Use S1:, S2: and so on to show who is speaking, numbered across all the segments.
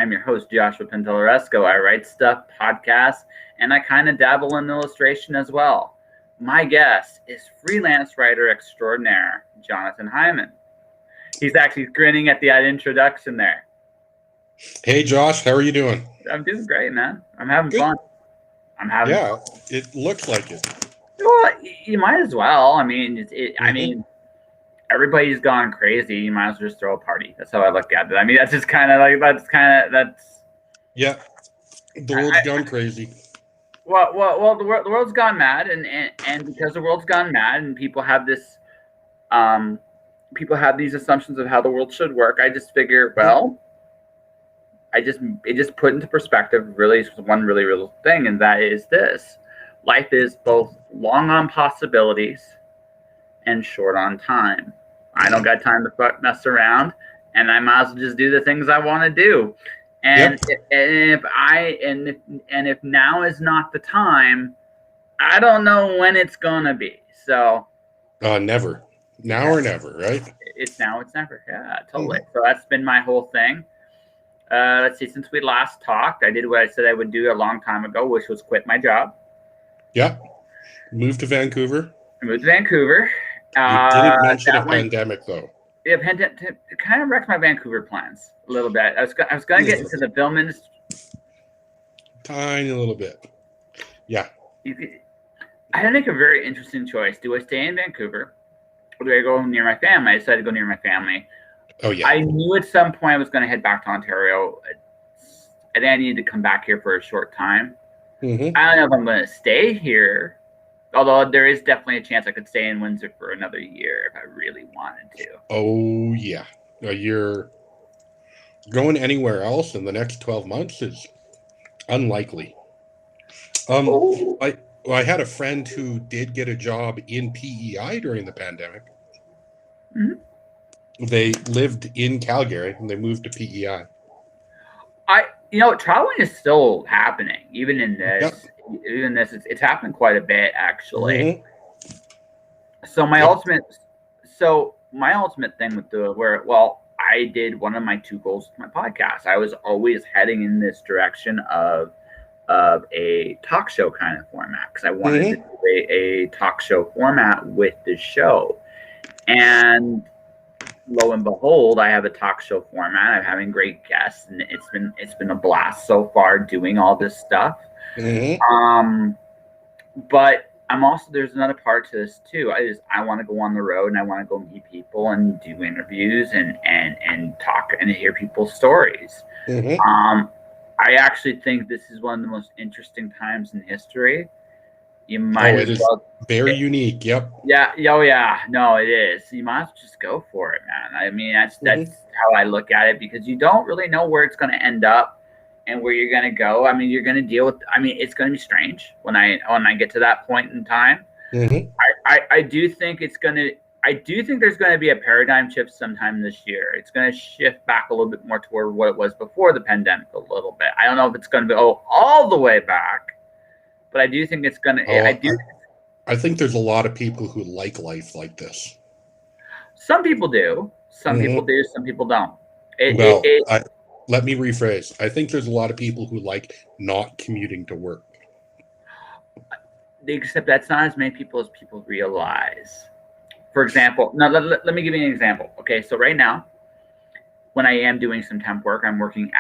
S1: I'm your host, Joshua Pintellaresco. I write stuff, podcasts, and I kind of dabble in illustration as well. My guest is freelance writer extraordinaire, Jonathon Himann. He's actually grinning at the introduction there.
S2: Hey, Josh, how are you doing?
S1: I'm doing great, man. I'm having
S2: Good.
S1: fun. I'm having
S2: Yeah,
S1: fun.
S2: it looks like it.
S1: Well, you might as well. I mean,
S2: Hmm.
S1: everybody's gone crazy. You might as well just throw a party. That's how I look at it. I mean, that's just kind of like that's.
S2: Yeah, the world's
S1: I,
S2: gone crazy.
S1: well, the world's gone mad, and because the world's gone mad, and um, people have these assumptions of how the world should work. I just figure,
S2: Mhm.
S1: well, it just put into perspective really one really real thing, and that is this: life is both long on possibilities and short on time. I don't got time to mess around, and I might as well just do the things I want to do. And
S2: Yep.
S1: if now is not the time, I don't know when it's gonna be. So
S2: Never. Now
S1: yeah,
S2: or never, right?
S1: it's now, it's never. Yeah, totally.
S2: Hmm.
S1: So that's been my whole thing. Let's see. Since we last talked, I did what I said I would do a long time ago, which was quit my job.
S2: Yep. Moved to Vancouver.
S1: I moved to Vancouver.
S2: You didn't mention a
S1: That went.
S2: pandemic, though.
S1: It kind of wrecked my Vancouver plans a little bit. I was going to get into the film industry.
S2: Tiny little bit. Yeah.
S1: I had to make a very interesting choice. Do I stay in Vancouver or do I go near my family? I decided to go near my family.
S2: Oh, yeah.
S1: I knew at some point I was going to head back to Ontario. I think I needed to come back here for a short time.
S2: Hmm.
S1: I don't know if I'm going to stay here, although there is definitely a chance I could stay in Windsor for another year if I really wanted to.
S2: Oh, yeah. You're going anywhere else in the next 12 months is unlikely. Um,
S1: Oh,
S2: I had a friend who did get a job in PEI during the pandemic.
S1: mhm.
S2: They lived in Calgary and they moved to PEI.
S1: Traveling is still happening, even in
S2: Yep.
S1: this. Even this, it's happened quite a bit actually.
S2: Hmm.
S1: So
S2: Yep.
S1: my ultimate thing with I did one of my two goals with my podcast. I was always heading in this direction of a talk show kind of format because I wanted to
S2: Hmm.
S1: do a talk show format with the show. And lo and behold, I have a talk show format. I'm having great guests, and it's been a blast so far doing all this stuff.
S2: Hmm.
S1: Um, but I'm also there's another part to this too. I want to go on the road and I want to go meet people and do interviews and talk and hear people's stories.
S2: Hmm.
S1: Um, I actually think this is one of the most interesting times in history. You might
S2: Oh,
S1: as
S2: it is
S1: well.
S2: very unique. Yep.
S1: Yeah, oh yeah, no, it is. You might as well just go for it, man. I mean, that's
S2: Hmm.
S1: how I look at it because you don't really know where it's going to end up and where you're going to go. I mean, you're going to deal with. I mean, it's going to be strange when I get to that point in time.
S2: Hmm.
S1: I do think it's going to. I do think there's going to be a paradigm shift sometime this year. It's going to shift back a little bit more toward what it was before the pandemic a little bit. I don't know if it's going to go all the way back, but I do think it's going to. I
S2: Oh,
S1: do.
S2: I think there's a lot of people who like life like this.
S1: Some people do. Some people
S2: Hmm.
S1: do. Some people don't. It, it,
S2: Well,
S1: it
S2: let me rephrase. I think there's a lot of people who like not commuting to work.
S1: except that's not as many people as people realize. For example, now let me give you an example. Okay, so right now, when I am doing some temp work, I'm working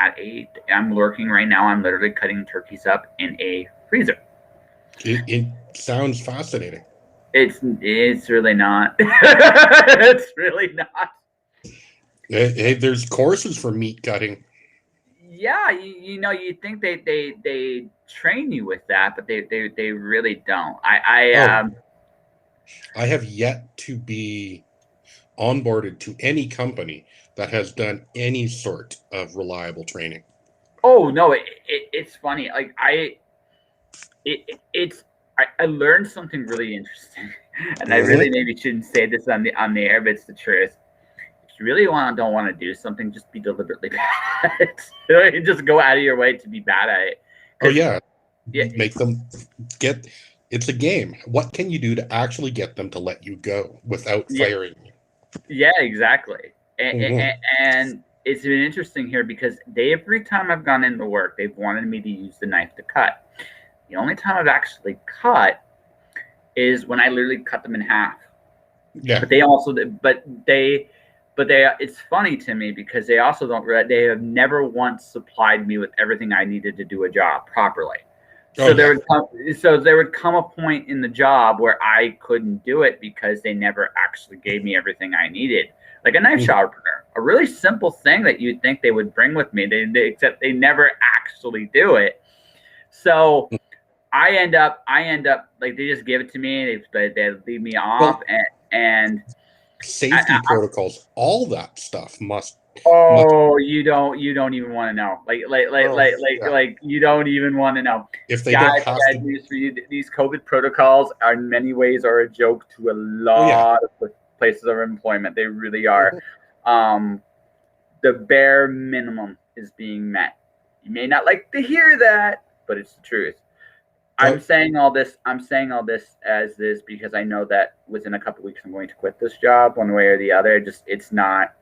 S1: right now. I'm literally cutting turkeys up in a freezer.
S2: It sounds fascinating.
S1: It's really not. It's really not.
S2: Hey, there's courses for meat cutting.
S1: Yeah, you think they train you with that, but they really don't.
S2: Oh, I have yet to be onboarded to any company that has done any sort of reliable training.
S1: oh no, it's funny. It's I learned something really interesting, and I really
S2: Hmm.
S1: maybe shouldn't say this on the air, but it's the truth. If you really don't want to do something, just be deliberately bad at it. Just go out of your way to be bad at it.
S2: Oh,
S1: Because
S2: yeah.
S1: yeah,
S2: Make them get it's a game. What can you do to actually get them to let you go without
S1: yeah,
S2: firing you?
S1: yeah, exactly.
S2: Hmm.
S1: it's been interesting here because every time I've gone into work, they've wanted me to use the knife to cut. The only time I've actually cut is when I literally cut them in half.
S2: Yeah.
S1: But they also, it's funny to me because they also they have never once supplied me with everything I needed to do a job properly. So there would come a point in the job where I couldn't do it because they never actually gave me everything I needed. Like a knife sharpener, a really simple thing that you'd think they would bring with me. Except they never actually do it. So I end up like they just give it to me. They leave me off and
S2: safety protocols, all that stuff must.
S1: Oh, you don't even want to know. Like you don't even want to know.
S2: If they don't have
S1: bad news for you. These COVID protocols are in many ways are a joke to a lot of places of employment. They really are. The bare minimum is being met. You may not like to hear that, but it's the truth. I'm saying all this as this because I know that within a couple of weeks I'm going to quit this job one way or the other. It's not.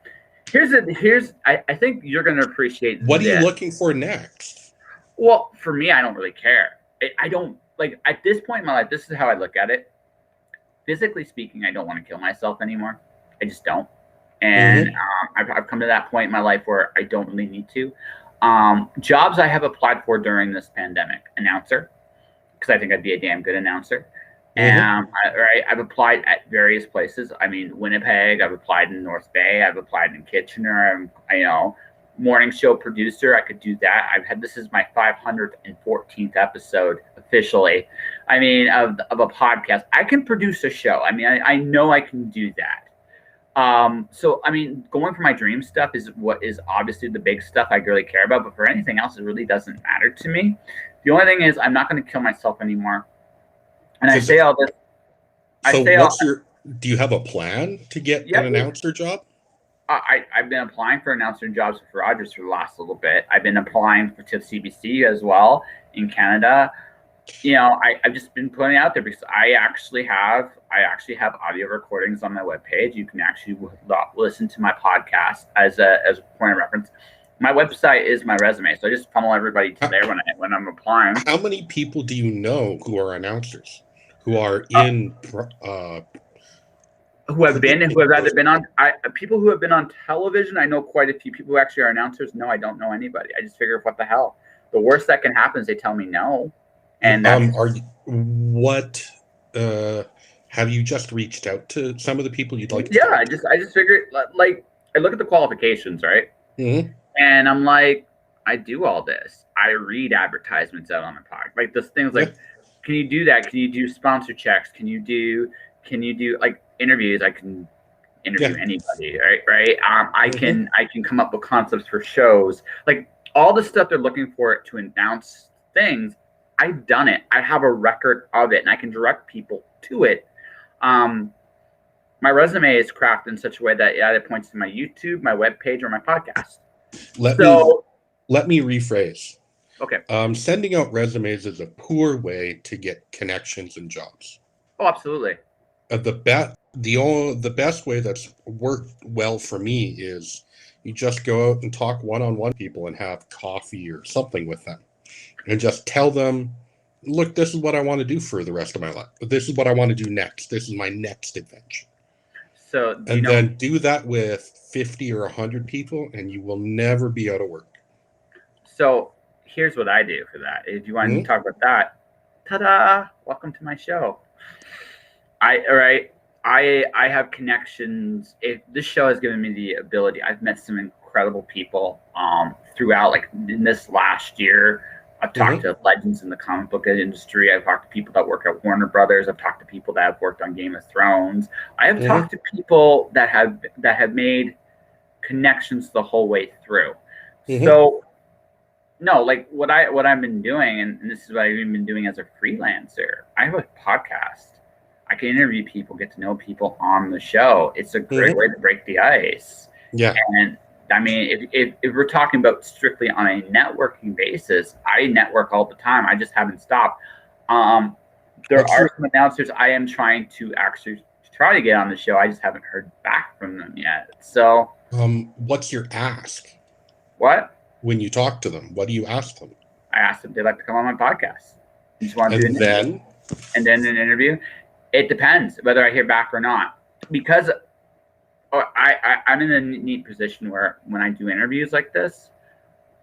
S1: I think you're going to appreciate.
S2: What are you looking for next?
S1: Well, for me, I don't really care. I don't like at this point in my life. This is how I look at it. Physically speaking, I don't want to kill myself anymore. I just don't. And I've come to that point in my life where I don't really need to. Jobs I have applied for during this pandemic: announcer, because I think I'd be a damn good announcer. And I've applied at various places. I mean, Winnipeg. I've applied in North Bay. I've applied in Kitchener. Morning show producer. I could do that. This is my 514th episode officially. I mean, of a podcast. I can produce a show. I mean, I know I can do that. So I mean, going for my dream stuff is what is obviously the big stuff I really care about. But for anything else, it really doesn't matter to me. The only thing is, I'm not going to kill myself anymore. And I say all this.
S2: Do you have a plan to get an announcer job?
S1: I've been applying for announcer jobs for Rogers for the last little bit. I've been applying to CBC as well in Canada. I've just been putting it out there because I actually have audio recordings on my webpage. You can actually listen to my podcast as a point of reference. My website is my resume, so I just funnel everybody to there when I'm applying.
S2: How many people do you know who are announcers, who are in
S1: who have either been on people who have been on television? I know quite a few people who actually are announcers. No, I don't know anybody. I just figure, what the hell? The worst that can happen is they tell me no. And
S2: have you just reached out to some of the people you'd like to
S1: I just figured, like, I look at the qualifications, right? And I'm like, I do all this. I read advertisements out on the product. Like those things like, can you do that? Can you do sponsor checks? Can you do like interviews? I can interview anybody, right? I can come up with concepts for shows. Like all the stuff they're looking for to announce things, I've done it. I have a record of it and I can direct people to it. My resume is crafted in such a way that it points to my YouTube, my webpage, or my podcast.
S2: Let me rephrase.
S1: Okay.
S2: Sending out resumes is a poor way to get connections and jobs.
S1: Oh, absolutely.
S2: The best way that's worked well for me is you just go out and talk one-on-one with people and have coffee or something with them, and just tell them, look, this is what I want to do for the rest of my life. This is what I want to do next. This is my next adventure.
S1: So
S2: then do that with 50 or 100 people, and you will never be out of work.
S1: So here's what I do for that. If you want to talk about that, ta-da! Welcome to my show. I have connections. This show has given me the ability. I've met some incredible people throughout. Like in this last year, I've talked to legends in the comic book industry. I've talked to people that work at Warner Brothers. I've talked to people that have worked on Game of Thrones. I have talked to people that have made connections the whole way through. So, no, like what I've been doing, and this is what I've even been doing as a freelancer. I have a podcast. I can interview people, get to know people on the show. It's a great way to break the ice. Yeah. And I mean, if we're talking about strictly on a networking basis, I network all the time. I just haven't stopped. There are some announcers I am trying to actually try to get on the show. I just haven't heard back from them yet. So
S2: What's your ask
S1: What?
S2: when you talk to them? What do you ask them?
S1: I asked if they'd like to come on my podcast. I just want to do an
S2: And
S1: interview. And then an interview. It depends whether I hear back or not. Because I'm in a neat position where when I do interviews like this,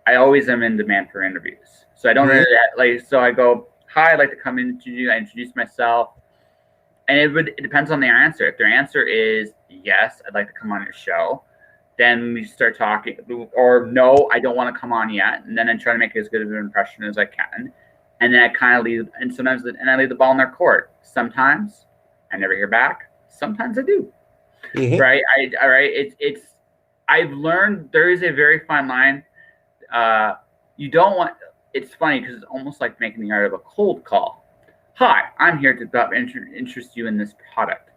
S1: I always am in demand for interviews. So I don't really, so I go, hi, I'd like to come in to you. I introduce myself. And it depends on their answer. If their answer is yes, I'd like to come on your show, then we start talking, or no, I don't want to come on yet. And then I try to make as good of an impression as I can. And then I kind of leave, and sometimes, and I leave the ball in their court. Sometimes I never hear back. Sometimes I do. Right? I've learned there is a very fine line. You don't want, it's funny because it's almost like making the art of a cold call. Hi, I'm here to interest you in this product.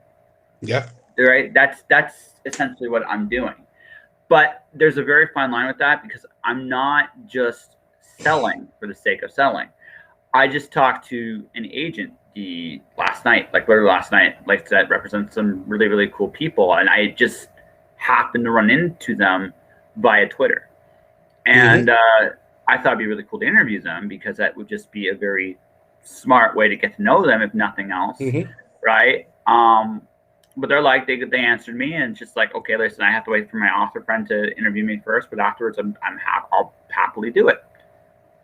S2: Yeah.
S1: Right? That's essentially what I'm doing. But there's a very fine line with that because I'm not just selling for the sake of selling. I just talked to an agent last night, like that represents some really, really cool people. And I just happened to run into them via Twitter. And I thought it'd be really cool to interview them because that would just be a very smart way to get to know them, if nothing else. Right? But they're like, they answered me and just like, okay, listen, I have to wait for my author friend to interview me first, but afterwards I'll happily do it.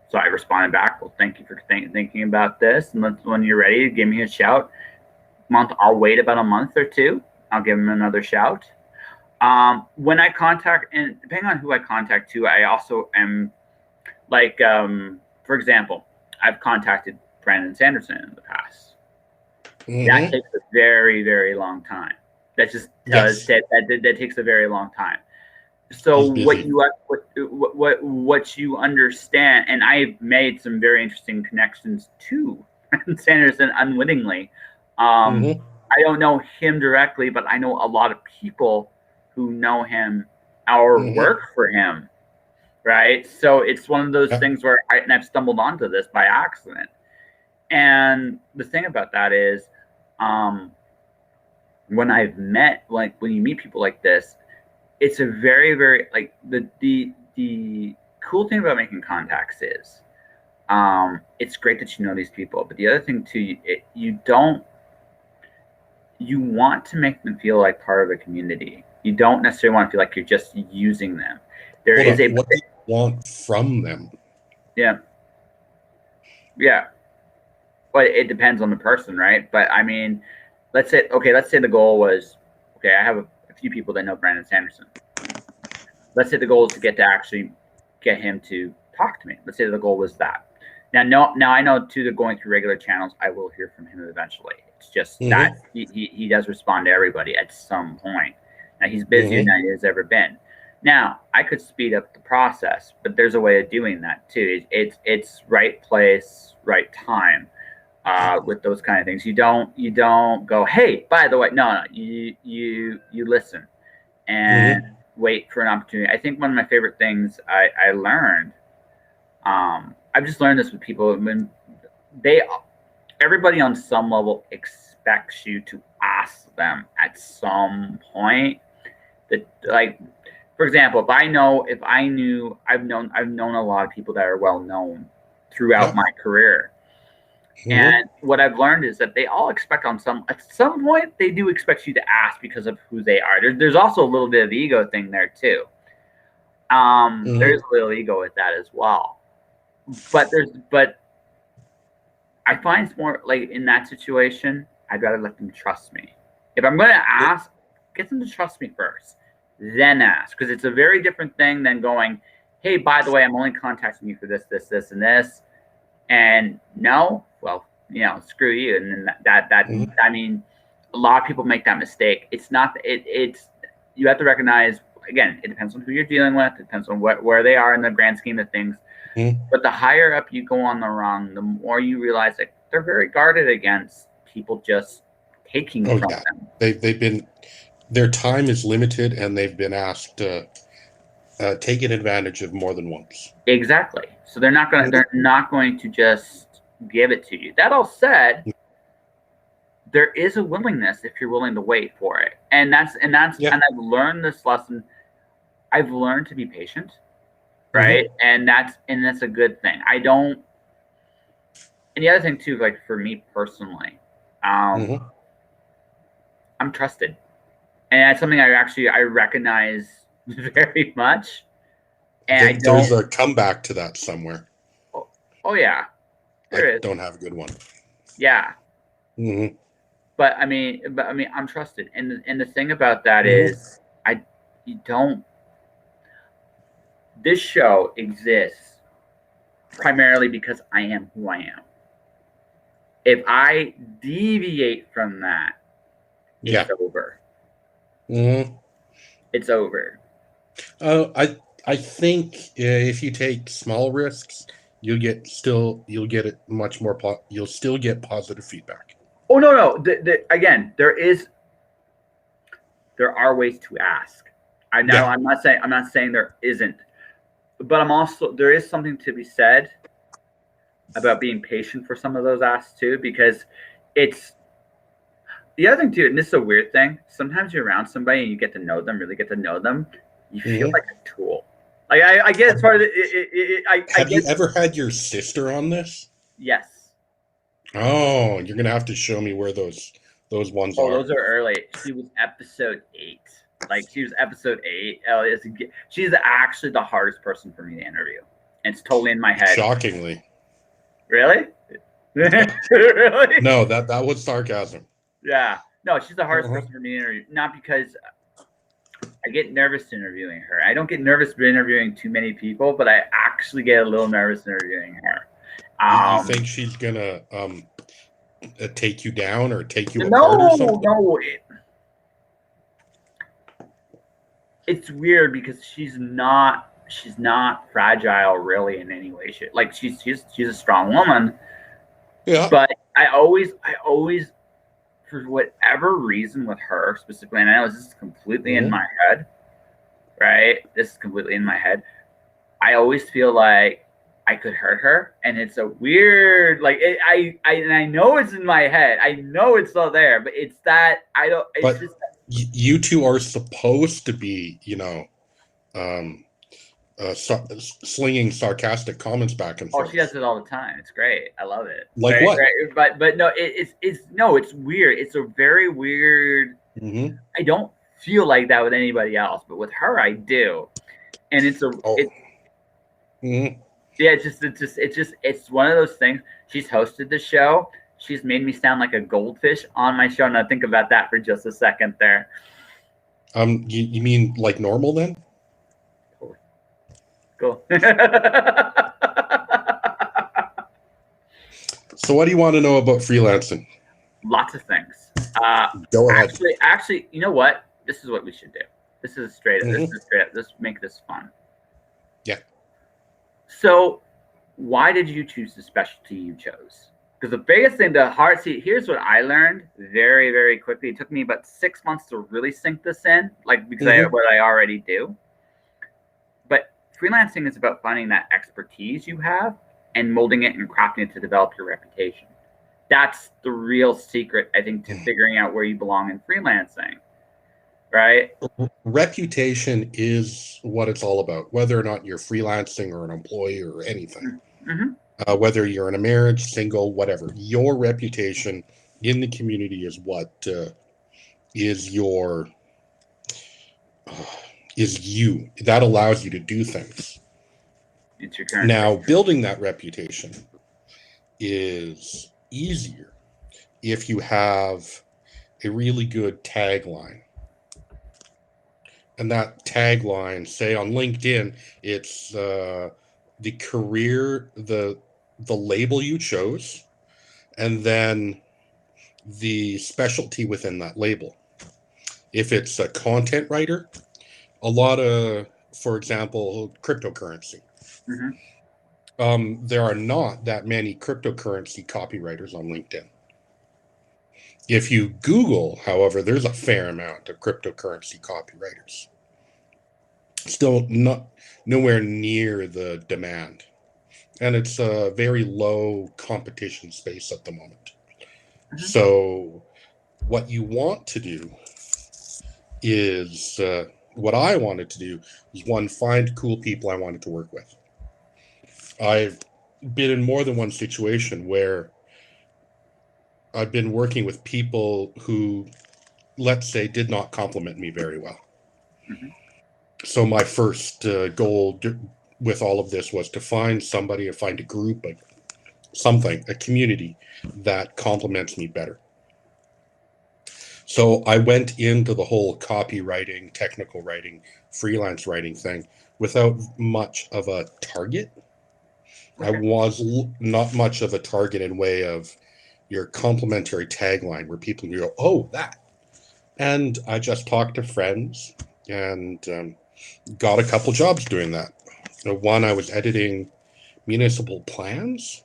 S1: So I responded back, well, thank you for thinking about this. And when you're ready, give me a shout. I'll wait about a month or two. I'll give them another shout. When I contact, and depending on who I contact too, I also am like, for example, I've contacted Brandon Sanderson in the past. That takes a very, very long time. That just does that takes a very long time. So what you understand, and I've made some very interesting connections to Brandon Sanderson unwittingly. I don't know him directly, but I know a lot of people who know him or work for him. Right. So it's one of those things where I've stumbled onto this by accident. And the thing about that is, when I've met, like when you meet people like this, it's a very, very, like the cool thing about making contacts is, it's great that you know these people, but the other thing too, you want to make them feel like part of a community. You don't necessarily want to feel like you're just using them. What do
S2: you want from them?
S1: Yeah. Well, it depends on the person, right? But I mean, let's say the goal was, okay, I have a few people that know Brandon Sanderson. Let's say the goal is to actually get him to talk to me. Let's say the goal was that. Now I know too that going through regular channels, I will hear from him eventually. It's just that he does respond to everybody at some point. Now he's busier than he has ever been. Now I could speed up the process, but there's a way of doing that too. It's right place, right time. With those kind of things, you don't go, hey, by the way, no, you listen and wait for an opportunity. I think one of my favorite things I learned, I've just learned this with people when everybody on some level expects you to ask them at some point that, like, for example, I've known a lot of people that are well known throughout my career. And what I've learned is that they all expect at some point they do expect you to ask because of who they are. There's also a little bit of ego thing there too. There's a little ego with that as well. But I find it's more like in that situation, I'd rather let them trust me. If I'm going to ask, get them to trust me first, then ask, because it's a very different thing than going, hey, by the way, I'm only contacting you for this, and this. And no, well, screw you. And then I mean, a lot of people make that mistake. It's not, it's, you have to recognize, again, it depends on who you're dealing with. It depends on where they are in the grand scheme of things. But the higher up you go on the rung, the more you realize that they're very guarded against people just taking from them.
S2: They've been, their time is limited and they've been asked to taken advantage of more than once. Exactly.
S1: So they're not going to just give it to you. That all said, there is a willingness if you're willing to wait for it. And I've learned this lesson. I've learned to be patient, right? And that's a good thing. I don't. And the other thing too, like for me personally, I'm trusted, and that's something I recognize very much. And
S2: There's a comeback to that somewhere.
S1: Oh yeah, there is.
S2: Don't have a good one.
S1: Yeah. But I mean, I'm trusted, and the thing about that is, you don't. This show exists primarily because I am who I am. If I deviate from that, it's over. It's over.
S2: I think if you take small risks, you'll get it much more. You'll still get positive feedback.
S1: Oh no! Again, there are ways to ask. I'm not saying there isn't, but there is something to be said about being patient for some of those asks too, because it's the other thing too. And this is a weird thing. Sometimes you're around somebody and you get to know them, really get to know them. You feel like a tool. Like I get as far as
S2: Have you ever had your sister on this?
S1: Yes.
S2: Oh, you're gonna have to show me where those ones are.
S1: Oh, those are early. She was episode 8. Like she was episode 8. She's actually the hardest person for me to interview. And it's totally in my head.
S2: Shockingly.
S1: Really?
S2: Really? No, that was sarcasm.
S1: Yeah. No, she's the hardest person for me to interview. Not because I get nervous interviewing her. I don't get nervous interviewing too many people, but I actually get a little nervous interviewing her.
S2: You think she's gonna take you down or take you apart or something?
S1: No. It's weird because she's not fragile really in any way. She's a strong woman. Yeah. But I always for whatever reason with her specifically, and I know this is completely in my head, right? This is completely in my head. I always feel like I could hurt her, and it's a weird, like I know it's in my head. I know it's still there, but it's that I don't. It's
S2: but
S1: just,
S2: you two are supposed to be, slinging sarcastic comments back and forth.
S1: Oh, she does it all the time. It's great. I love it.
S2: Like what?
S1: Right? But no, it's weird. It's a very weird. I don't feel like that with anybody else, but with her, I do. And it's it's one of those things. She's hosted the show. She's made me sound like a goldfish on my show. Now think about that for just a second there.
S2: You mean like normal then?
S1: Cool.
S2: So what do you want to know about freelancing?
S1: Lots of things.
S2: Go ahead.
S1: Actually, you know what? This is what we should do. This is straight up. Let's make this fun.
S2: Yeah.
S1: So why did you choose the specialty you chose? Because the biggest thing, here's what I learned very, very quickly. It took me about 6 months to really sink this in, because what I already do. But freelancing is about finding that expertise you have and molding it and crafting it to develop your reputation. That's the real secret, I think, to figuring out where you belong in freelancing, right?
S2: Reputation is what it's all about, whether or not you're freelancing or an employee or anything. Whether you're in a marriage, single, whatever, your reputation in the community is what is you. That allows you to do things.
S1: It's your current
S2: now, building that reputation is easier if you have a really good tagline. And that tagline, say on LinkedIn, it's the career, the label you chose, and then the specialty within that label. If it's a content writer, a lot of, for example, cryptocurrency. There are not that many cryptocurrency copywriters on LinkedIn. If you Google, however, there's a fair amount of cryptocurrency copywriters. Still nowhere near the demand. And it's a very low competition space at the moment. So what you want to do is what I wanted to do was find cool people I wanted to work with. I've been in more than one situation where I've been working with people who, let's say, did not compliment me very well.
S1: Mm-hmm.
S2: So my first goal with all of this was to find somebody, find a group, a community that compliments me better. So I went into the whole copywriting, technical writing, freelance writing thing without much of a target.
S1: Okay.
S2: I was not much of a target in way of your complimentary tagline where people go, oh, that. And I just talked to friends and got a couple jobs doing that. One, I was editing municipal plans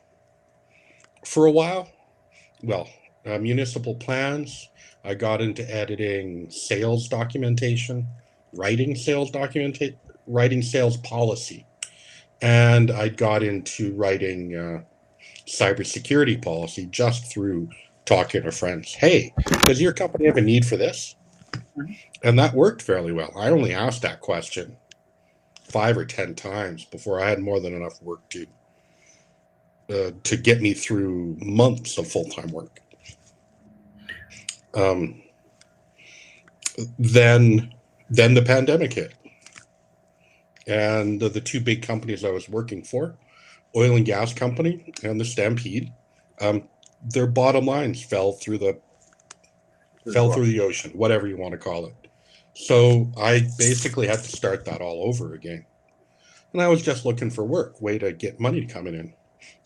S2: for a while. Well, municipal plans. I got into editing sales documentation, writing sales policy, and I got into writing cybersecurity policy just through talking to friends. Hey, does your company have a need for this?
S1: Mm-hmm.
S2: And that worked fairly well. I only asked that question 5 or 10 times before I had more than enough work to get me through months of full-time work. Then the pandemic hit, and the two big companies I was working for, oil and gas company and the Stampede, their bottom lines fell through the ocean, whatever you want to call it. So I basically had to start that all over again. And I was just looking for work, way to get money coming in.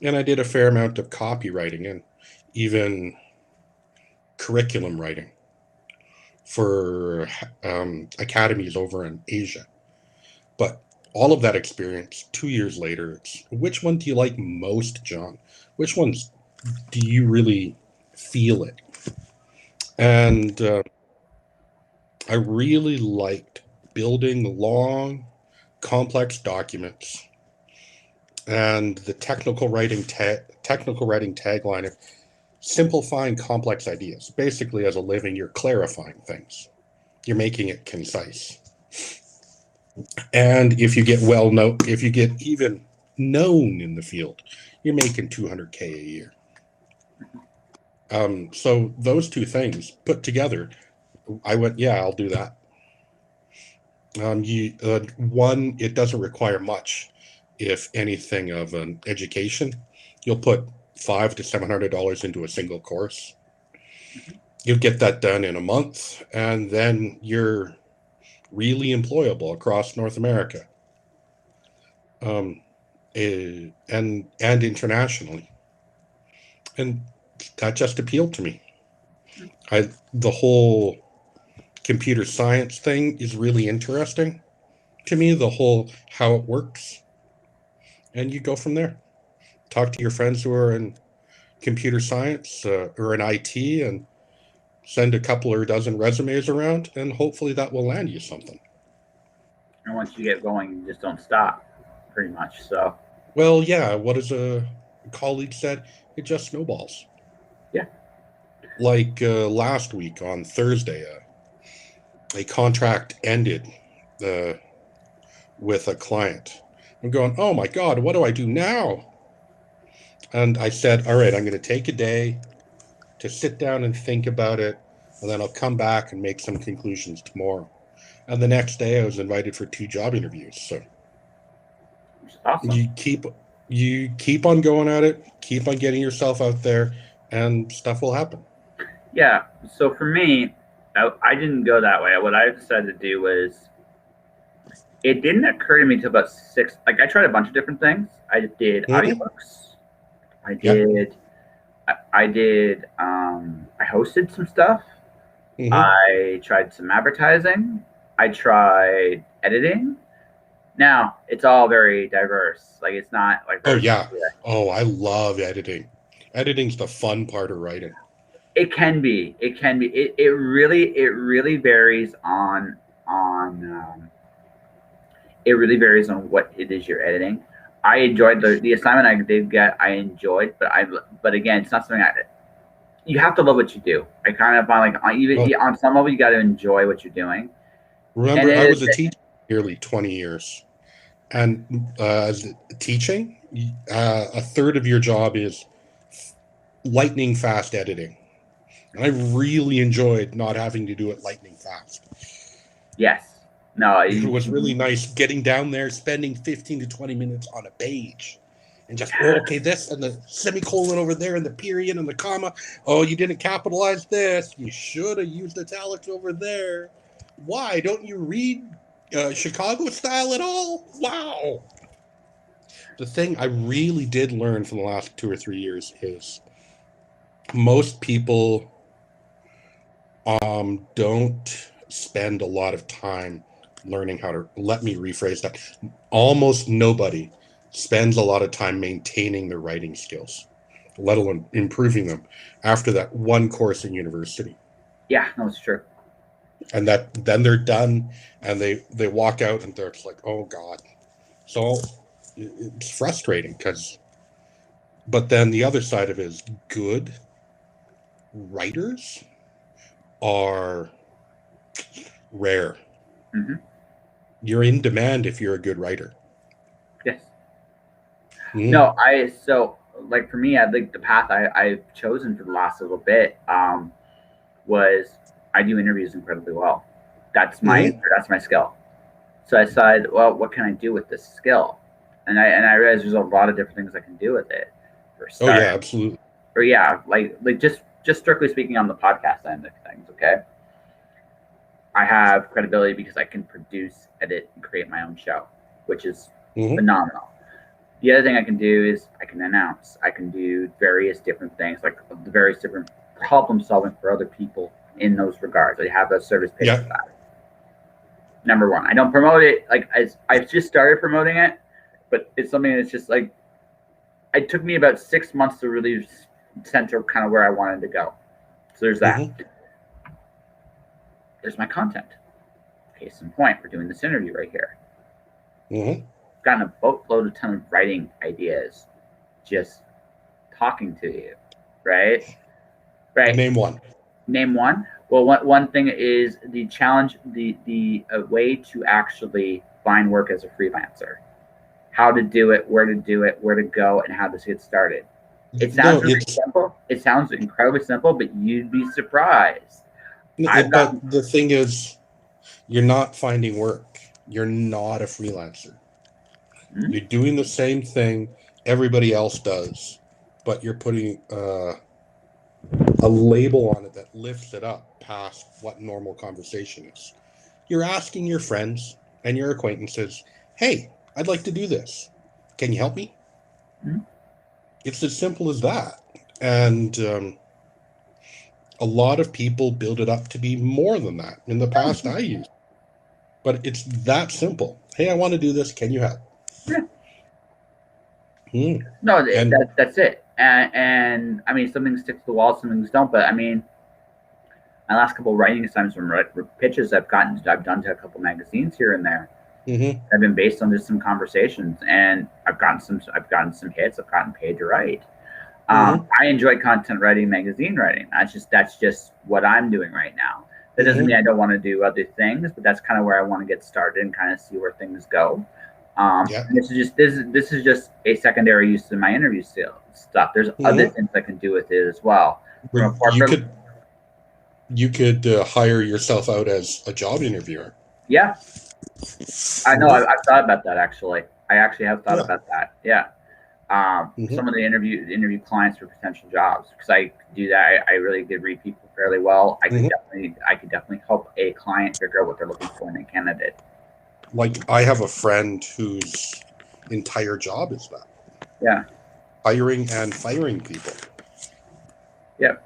S2: And I did a fair amount of copywriting and even curriculum writing for academies over in Asia. But all of that experience, 2 years later, it's which one do you like most, John? Which ones do you really feel it? And I really liked building long, complex documents and the technical writing tagline of simplifying complex ideas. Basically, as a living, you're clarifying things. You're making it concise. And if you get even known in the field, you're making $200K a year. So those two things put together, I went, yeah, I'll do that. One, it doesn't require much, if anything, of an education. You'll put $500 to $700 into a single course. You'll get that done in a month, and then you're really employable across North America, and internationally. And that just appealed to me. The whole computer science thing is really interesting to me, the whole how it works. And you go from there. Talk to your friends who are in computer science or in IT and send a couple or a dozen resumes around, and hopefully that will land you something.
S1: And once you get going, you just don't stop, pretty much. So.
S2: Well, yeah. What as a colleague said, it just snowballs.
S1: Yeah.
S2: Like last week on Thursday, a contract ended with a client. I'm going, oh my God, what do I do now? And I said, all right, I'm going to take a day to sit down and think about it, and then I'll come back and make some conclusions tomorrow. And the next day I was invited for 2 job interviews. So
S1: awesome.
S2: You keep on going at it, keep on getting yourself out there, and stuff will happen.
S1: Yeah. So for me, I didn't go that way. What I decided to do was, it didn't occur to me till about 6. Like, I tried a bunch of different things. I did audiobooks. I did. I hosted some stuff. I tried some advertising. I tried editing. Now it's all very diverse. Like, it's not like.
S2: Oh yeah. Oh, I love editing. Editing's the fun part of writing.
S1: It can be. It really varies on. It really varies on what it is you're editing. I enjoyed the assignment I did get. I enjoyed, but again, it's not something you have to love what you do. I kind of find like on some level you got to enjoy what you're doing, And
S2: Remember, I was a teacher nearly 20 years. And teaching, a third of your job is lightning fast editing. And I really enjoyed not having to do it lightning fast.
S1: yes, no,
S2: It was really nice getting down there, spending 15 to 20 minutes on a page. And just, oh, okay, this and the semicolon over there and the period and the comma. Oh, you didn't capitalize this. You should have used italics over there. Why? Don't you read Chicago style at all? Wow. The thing I really did learn from the last 2 or 3 years is most people don't spend a lot of time learning how to, let me rephrase that. Almost nobody spends a lot of time maintaining their writing skills, let alone improving them after that one course in university.
S1: Yeah, no, it's true.
S2: And that then they're done and they walk out and they're just like, oh God. So it's frustrating because, but then the other side of it is good writers are rare.
S1: Mm-hmm.
S2: You're in demand if you're a good writer.
S1: Yes.
S2: Mm-hmm.
S1: No, so like for me, I think the path I've chosen for the last little bit was I do interviews incredibly well. That's my skill. So I decided, well, what can I do with this skill? And I realized there's a lot of different things I can do with it. For start.
S2: Oh yeah, absolutely.
S1: Or yeah, like just strictly speaking on the podcast end of things, okay? I have credibility because I can produce, edit, and create my own show, which is phenomenal. The other thing I can do is I can announce. I can do various different things, like the various different problem solving for other people in those regards. I have a service page for that. Number one, I don't promote it. Like I've just started promoting it, but it's something that's just like, it took me about 6 months to really center kind of where I wanted to go. So there's that. There's my content. Case in point, we're doing this interview right here. Gotten a boatload of ton of writing ideas just talking to you, right?
S2: Name one.
S1: Well, one thing is the challenge, the way to actually find work as a freelancer, how to do it, where to go, and how to get started. It sounds really simple. It sounds incredibly simple, but you'd be surprised.
S2: But the thing is, you're not finding work. You're not a freelancer. You're doing the same thing everybody else does, but you're putting a label on it that lifts it up past what normal conversation is. You're asking your friends and your acquaintances, hey, I'd like to do this. Can you help me? It's as simple as that. And a lot of people build it up to be more than that. In the past, I used. But it's that simple. Hey, I want to do this. Can you help?
S1: No, that's it. And I mean, some things stick to the wall, some things don't. But I mean, my last couple of writing assignments from pitches I've done to a couple magazines here and there. Have been based on just some conversations, and I've gotten some hits. I've gotten paid to write. I enjoy content writing, magazine writing. That's just what I'm doing right now. That doesn't mean I don't want to do other things, but that's kind of where I want to get started and kind of see where things go. This is just a secondary use of my interview stuff. There's other things I can do with it as well.
S2: You could hire yourself out as a job interviewer.
S1: Yeah, I know. I've thought about that actually. I actually have thought about that. Yeah. Some of the interview clients for potential jobs, because I do that. I really did read people fairly well. I could definitely help a client figure out what they're looking for in a candidate.
S2: Like I have a friend whose entire job is that.
S1: Yeah.
S2: Hiring and firing people.
S1: Yep.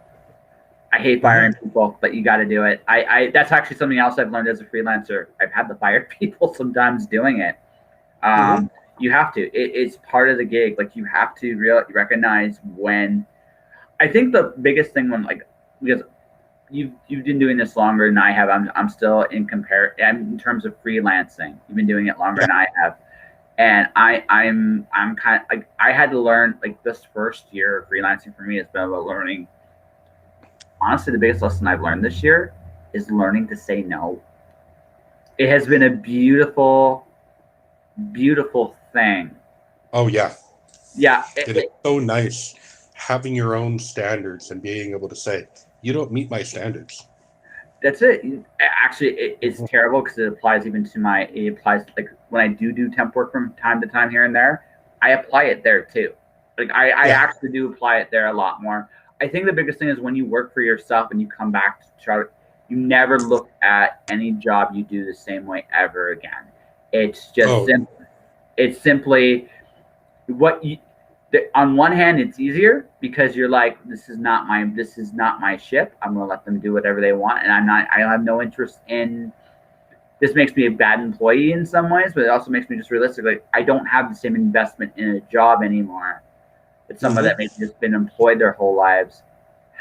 S1: I hate firing people, but you got to do it. I that's actually something else I've learned as a freelancer. I've had to fire people sometimes doing it. You have to. It's part of the gig. Like you have to recognize when. I think the biggest thing when because you've been doing this longer than I have. I'm still in terms of freelancing. You've been doing it longer than I have, and I'm kind of like I had to learn this first year of freelancing for me has been about learning. Honestly, the biggest lesson I've learned this year is learning to say no. It has been a beautiful, beautiful thing.
S2: Oh yeah,
S1: Yeah,
S2: it is so nice having your own standards and being able to say, you don't meet my standards.
S1: that's it. Actually, it's
S2: Mhm.
S1: terrible because it applies even to it applies like when I do temp work from time to time here and there, I apply it there too. Like I
S2: Yeah.
S1: actually do apply it there a lot more. I think the biggest thing is when you work for yourself and you come back to try to, you never look at any job you do the same way ever again. It's just
S2: Oh,
S1: simple. It's simply what you on one hand it's easier because you're like this is not my ship. I'm going to let them do whatever they want, and I have no interest in this. Makes me a bad employee in some ways, but it also makes me just realistic. Like I don't have the same investment in a job anymore that someone that
S2: mhm.
S1: maybe just been employed their whole lives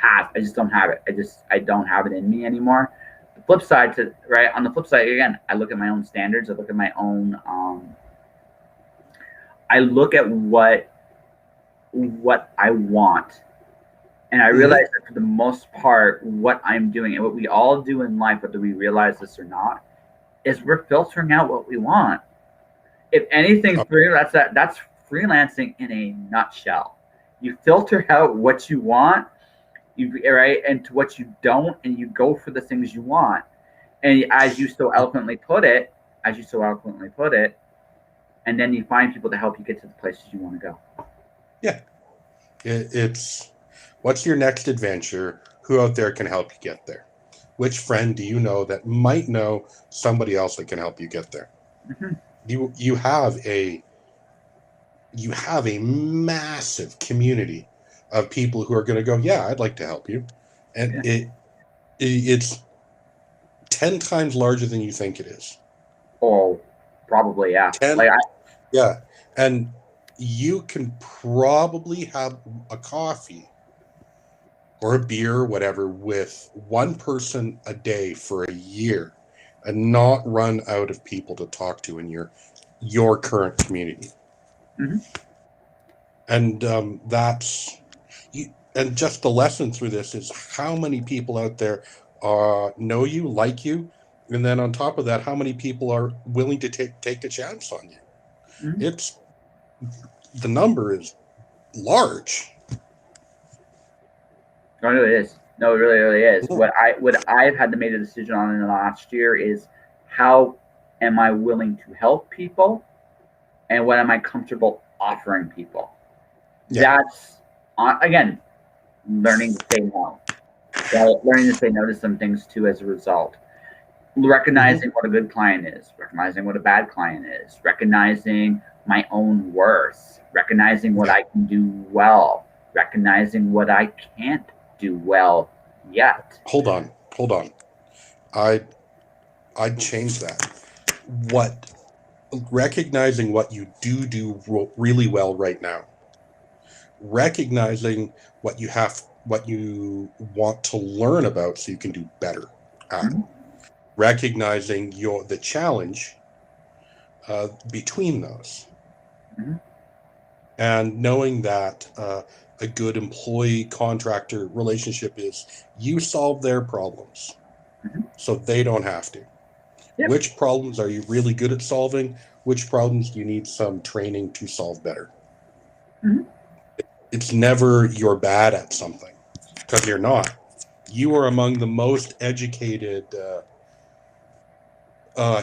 S1: has. I just don't have it. I don't have it in me anymore. The flip side to right on the flip side again, I look at my own standards. I look at my own I look at what I want. And I realize
S2: Mhm.
S1: that for the most part, what I'm doing and what we all do in life, whether we realize this or not, is we're filtering out what we want. If anything,
S2: Oh,
S1: that's freelancing in a nutshell. You filter out what you want, right, and to what you don't, and you go for the things you want. And as you so eloquently put it, and then you find people to help you get to the places you want to go.
S2: yeah. It's what's your next adventure? Who out there can help you get there? Which friend do you know that might know somebody else that can help you get there?
S1: Mm-hmm.
S2: You have a massive community of people who are going to go, yeah, I'd like to help you, and
S1: Yeah.
S2: it's 10 times larger than you think it is.
S1: Oh, probably yeah.
S2: 10,
S1: Like I,
S2: yeah, and you can probably have a coffee or a beer or whatever with one person a day for a year and not run out of people to talk to in your current community.
S1: mm-hmm.
S2: And that's you, and just the lesson through this is how many people out there know you, like you, and then on top of that, how many people are willing to take a chance on you.
S1: Mm-hmm.
S2: It's the number is large.
S1: No, it really is. No, it really, really is.
S2: Mhm.
S1: What I've had to make a decision on in the last year is how am I willing to help people, and what am I comfortable offering people.
S2: Yeah.
S1: That's again learning to say no. Right? Learning to say no to some things too as a result.
S2: Hmm.
S1: Recognizing what a good client is, recognizing what a bad client is, recognizing my own worth, recognizing what
S2: Yeah.
S1: I can do well, recognizing what I can't do well yet.
S2: Hold on. I I'd change that. What recognizing what you do really well right now, recognizing what you want to learn about so you can do better at,
S1: Mm-hmm.
S2: recognizing the challenge between those,
S1: Mm-hmm.
S2: and knowing that a good employee contractor relationship is you solve their problems
S1: Mm-hmm.
S2: so they don't have to.
S1: Yep.
S2: Which problems are you really good at solving? Which problems do you need some training to solve better?
S1: Mm-hmm.
S2: It's never you're bad at something, because you're not. You are among the most educated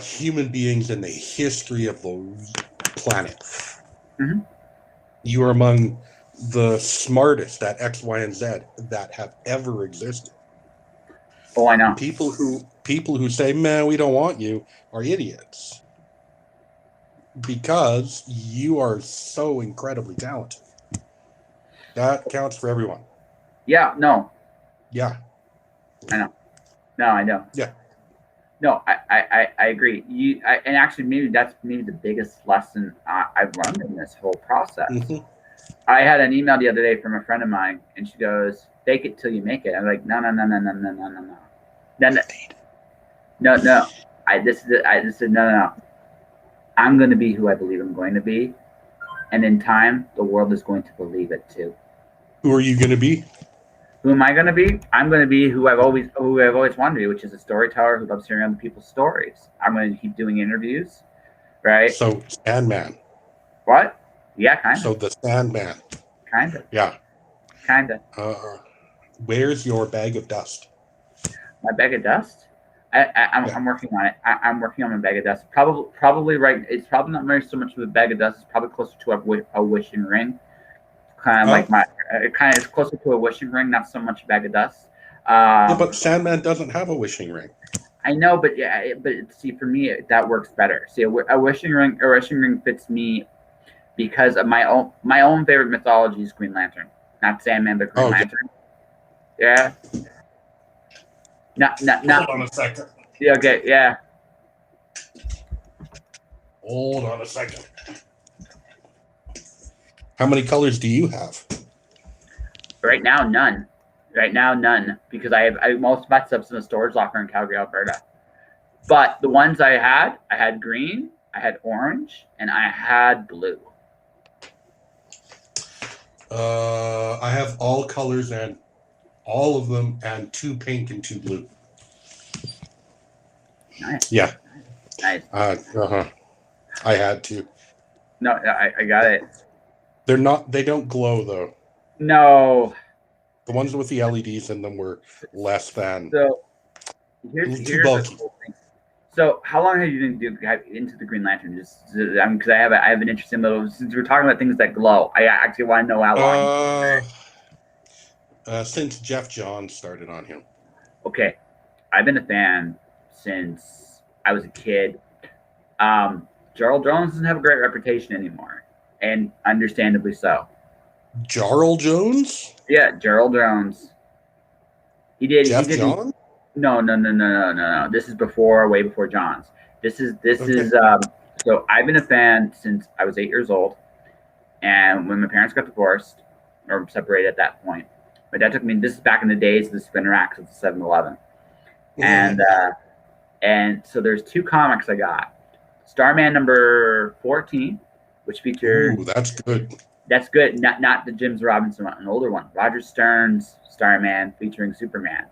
S2: human beings in the history of the planet.
S1: Mm-hmm.
S2: You are among the smartest at X, Y, and Z that have ever existed.
S1: Oh, I know.
S2: People who say, "Man, we don't want you," are idiots because you are so incredibly talented. That counts for everyone.
S1: Yeah. No.
S2: Yeah,
S1: I know. No, I know.
S2: yeah.
S1: No, I agree. And actually, maybe that's maybe the biggest lesson I've learned in this whole process.
S2: Hmm.
S1: I had an email the other day from a friend of mine, and she goes, "Fake it till you make it." I'm like, "No, no, no, no, no, no, no, no, no, no, no, no." This is no, no, no. I'm going to be who I believe I'm going to be, and in time, the world is going to believe it too.
S2: Who are you going to be?
S1: Who am I going to be? I'm going to be who I've always wanted to be, which is a storyteller who loves hearing other people's stories. I'm going to keep doing interviews, right?
S2: So Sandman.
S1: What? Yeah, kind of.
S2: So the Sandman.
S1: Kind of.
S2: Yeah.
S1: Kind of.
S2: Where's your bag of dust?
S1: My bag of dust? I'm working on it. I'm working on my bag of dust. Probably right. It's probably not very so much of a bag of dust. It's probably closer to a wishing ring. Kind of like it's closer to a wishing ring, not so much a bag of dust.
S2: Yeah, but Sandman doesn't have a wishing ring.
S1: I know, but see, for me that works better. See, a wishing ring fits me because of my own favorite mythology is Green Lantern, not Sandman, but Green Lantern. Yeah. Not.
S2: Hold on a second.
S1: Yeah. Okay. Yeah.
S2: Hold on a second. How many colors do you have?
S1: Right now, none. Because I have most of my stuff's in a storage locker in Calgary, Alberta. But the ones I had green, I had orange, and I had blue.
S2: I have all colors and all of them, and 2 pink and 2 blue.
S1: Nice.
S2: Yeah.
S1: Nice.
S2: I had to.
S1: No, I got it.
S2: They don't glow though.
S1: No.
S2: The ones with the LEDs in them were less than.
S1: So here's
S2: too bulky.
S1: the cool thing. So how long have you been into the Green Lantern? Just because I have an interesting little. Since we're talking about things that glow, I actually want to know how
S2: long. Since Jeff Johns started on him.
S1: Okay, I've been a fan since I was a kid. Jarl Jones doesn't have a great reputation anymore, and understandably so.
S2: Jarl Jones?
S1: Yeah, Jarl Jones. He did.
S2: Jeff Johns?
S1: No. This is way before Johns. This is. So I've been a fan since I was 8 years old, and when my parents got divorced or separated at that point, my dad took me. This is back in the days of the spinner racks at the 7-Eleven, and so there's 2 comics I got. Starman number 14, which featured.
S2: Ooh, that's good.
S1: That's good. Not the James Robinson one, an older one. Roger Stern's Starman featuring Superman.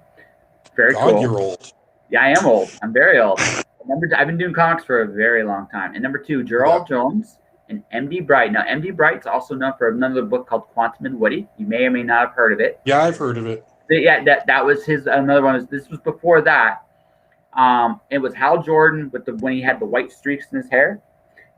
S1: Very cool.
S2: You're old.
S1: Yeah, I am old. I'm very old. I've been doing comics for a very long time. And number 2, Jarl Jones and M.D. Bright. Now, M.D. Bright's also known for another book called Quantum and Woody. You may or may not have heard of it.
S2: Yeah, I've heard of it.
S1: Yeah, that was his. Another one. This was before that. It was Hal Jordan when he had the white streaks in his hair.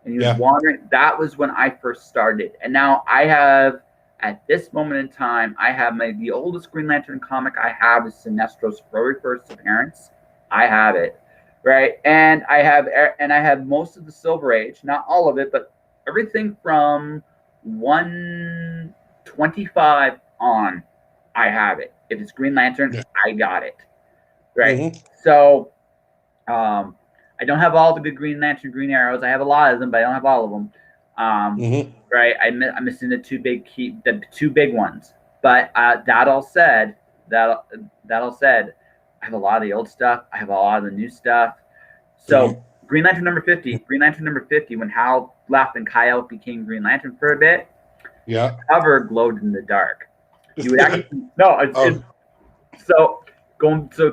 S1: And he was wandering. That was when I first started. And now I have, at this moment in time, I have the oldest Green Lantern comic I have is Sinestro's very first appearance. I have it, right? And I have most of the Silver Age, not all of it, but everything from 125 on. I have it. If it's Green Lantern, I got it, right? Mm-hmm. So, I don't have all the good Green Lantern, Green Arrows. I have a lot of them, but I don't have all of them. Right? I'm missing the two big ones. But that all said, I have a lot of the old stuff. I have a lot of the new stuff. So Green Lantern number 50, when Hal left and Kyle became Green Lantern for a bit. Yeah. The cover glowed in the dark. You would actually so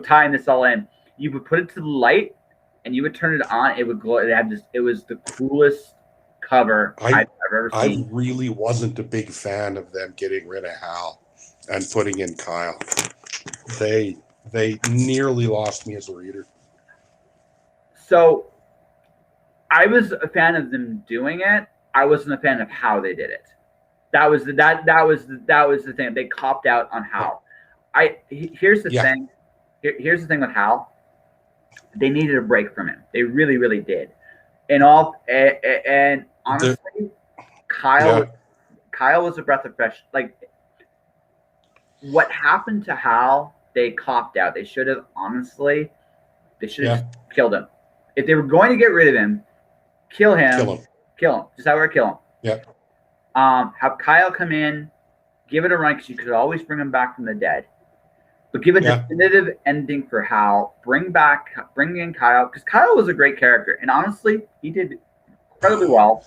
S1: tying this all in, you would put it to the light. And you would turn it on, it would glow. It was the coolest cover I've ever seen.
S2: I really wasn't a big fan of them getting rid of Hal and putting in Kyle. They nearly lost me as a reader.
S1: So I was a fan of them doing it. I wasn't a fan of how they did it. That was the thing. They copped out on how. Here's the thing. Here's the thing with Hal. They needed a break from him. They really, really did. And honestly, Kyle was a breath of fresh. Like what happened to Hal, they copped out. They should have killed him. If they were going to get rid of him, kill him. Just have her kill him.
S2: Yeah.
S1: Have Kyle come in, give it a run because you could always bring him back from the dead. But give a definitive ending for Hal. Bring in Kyle, because Kyle was a great character, and honestly, he did incredibly well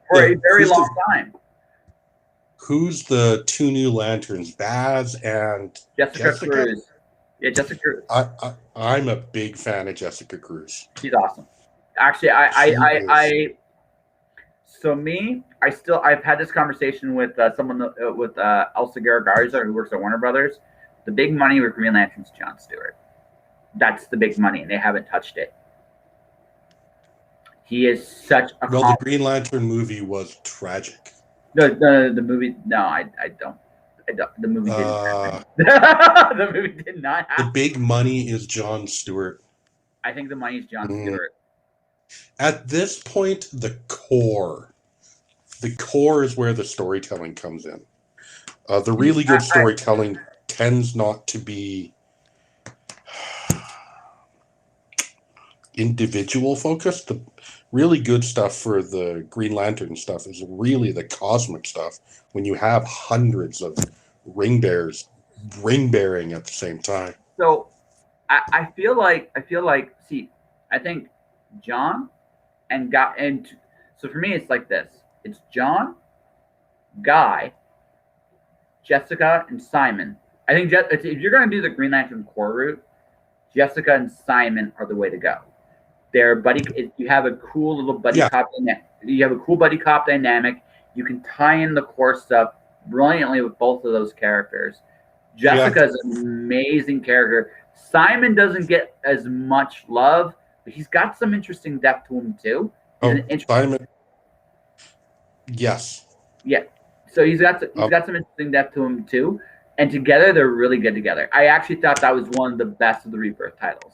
S1: for a very long time.
S2: Who's the two new lanterns, Baz and
S1: Jessica Cruz. Yeah, Jessica Cruz.
S2: I'm a big fan of Jessica Cruz.
S1: She's awesome. Actually, I've had this conversation with someone with Elsa Garza, who works at Warner Brothers. The big money with Green Lantern's Jon Stewart. That's the big money, and they haven't touched it. He is such a.
S2: Well, the Green Lantern movie was tragic.
S1: The movie. No, I don't. The movie didn't happen. The movie did not happen.
S2: The big money is Jon Stewart.
S1: I think the money is Jon Stewart.
S2: At this point, the core is where the storytelling comes in. The really good storytelling tends not to be individual focused. The really good stuff for the Green Lantern stuff is really the cosmic stuff, when you have hundreds of ring bearing at the same time.
S1: So I feel like see, I think John and Guy, and so for me it's like this. It's John, Guy, Jessica, and Simon. I think if you're going to do the Green Lantern core route, Jessica and Simon are the way to go. They're buddy. You have a cool little buddy cop. You have a cool buddy cop dynamic. You can tie in the core stuff brilliantly with both of those characters. Jessica is an amazing character. Simon doesn't get as much love, but he's got some interesting depth to him too.
S2: Simon. Yes.
S1: Yeah. So he's got some interesting depth to him too, and together they're really good together. I actually thought that was one of the best of the Rebirth titles.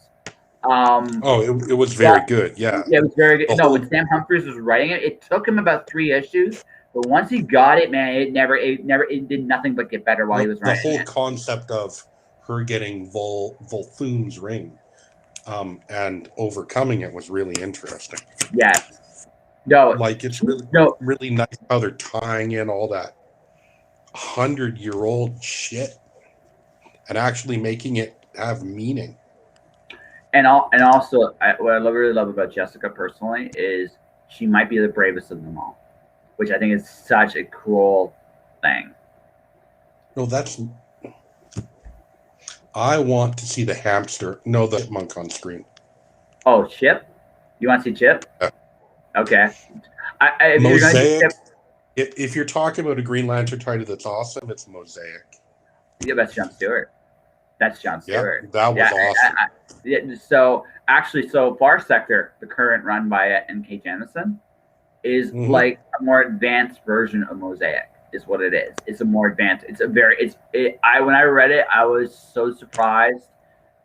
S2: It was very good. Yeah.
S1: Yeah, it was very good. When Sam Humphries was writing it, it took him about 3 issues, but once he got it, man, it did nothing but get better while he was writing.
S2: The whole concept of her getting Volthoom's ring, and overcoming it was really interesting.
S1: Yes. No.
S2: Like, it's really nice how they're tying in all that 100-year-old shit and actually making it have meaning.
S1: And also, what I really love about Jessica personally is she might be the bravest of them all, which I think is such a cool thing.
S2: No, I want to see the hamster. No, the chipmunk on screen.
S1: Oh, Chip? You want to see Chip?
S2: Yeah.
S1: Okay.
S2: Mosaic. If you're talking about a Green Lantern title that's awesome, it's Mosaic.
S1: Yeah, that's Jon Stewart.
S2: Yeah, that was awesome.
S1: So Bar Sector, the current run by N.K. Jemisin, is like a more advanced version of Mosaic. Is what it is. It's a more advanced. When I read it, I was so surprised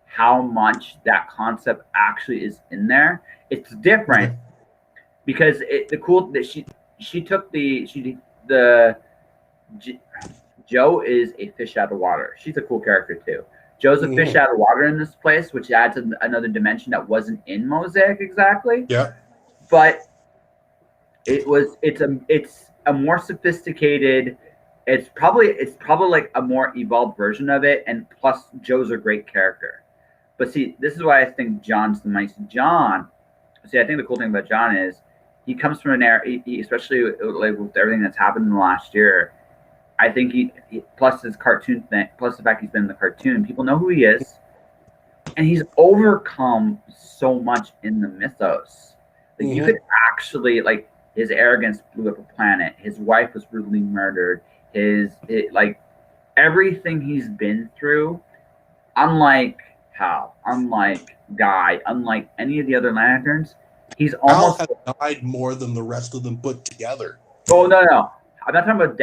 S1: how much that concept actually is in there. It's different because Joe is a fish out of water. She's a cool character too. Joe's a fish out of water in this place, which adds another dimension that wasn't in Mosaic exactly.
S2: Yeah.
S1: But it's a more sophisticated. It's probably like a more evolved version of it, and plus Joe's a great character. But see, this is why I think John's the nice John. See, I think the cool thing about John is he comes from an era, especially like with everything that's happened in the last year. I think he plus his cartoon thing, plus the fact he's been in the cartoon, people know who he is, and he's overcome so much in the mythos. Like you could actually, like, his arrogance blew up a planet. His wife was brutally murdered. Like everything he's been through, unlike Hal, unlike Guy, unlike any of the other Lanterns, he's almost
S2: died more than the rest of them put together.
S1: Oh no. I'm not talking about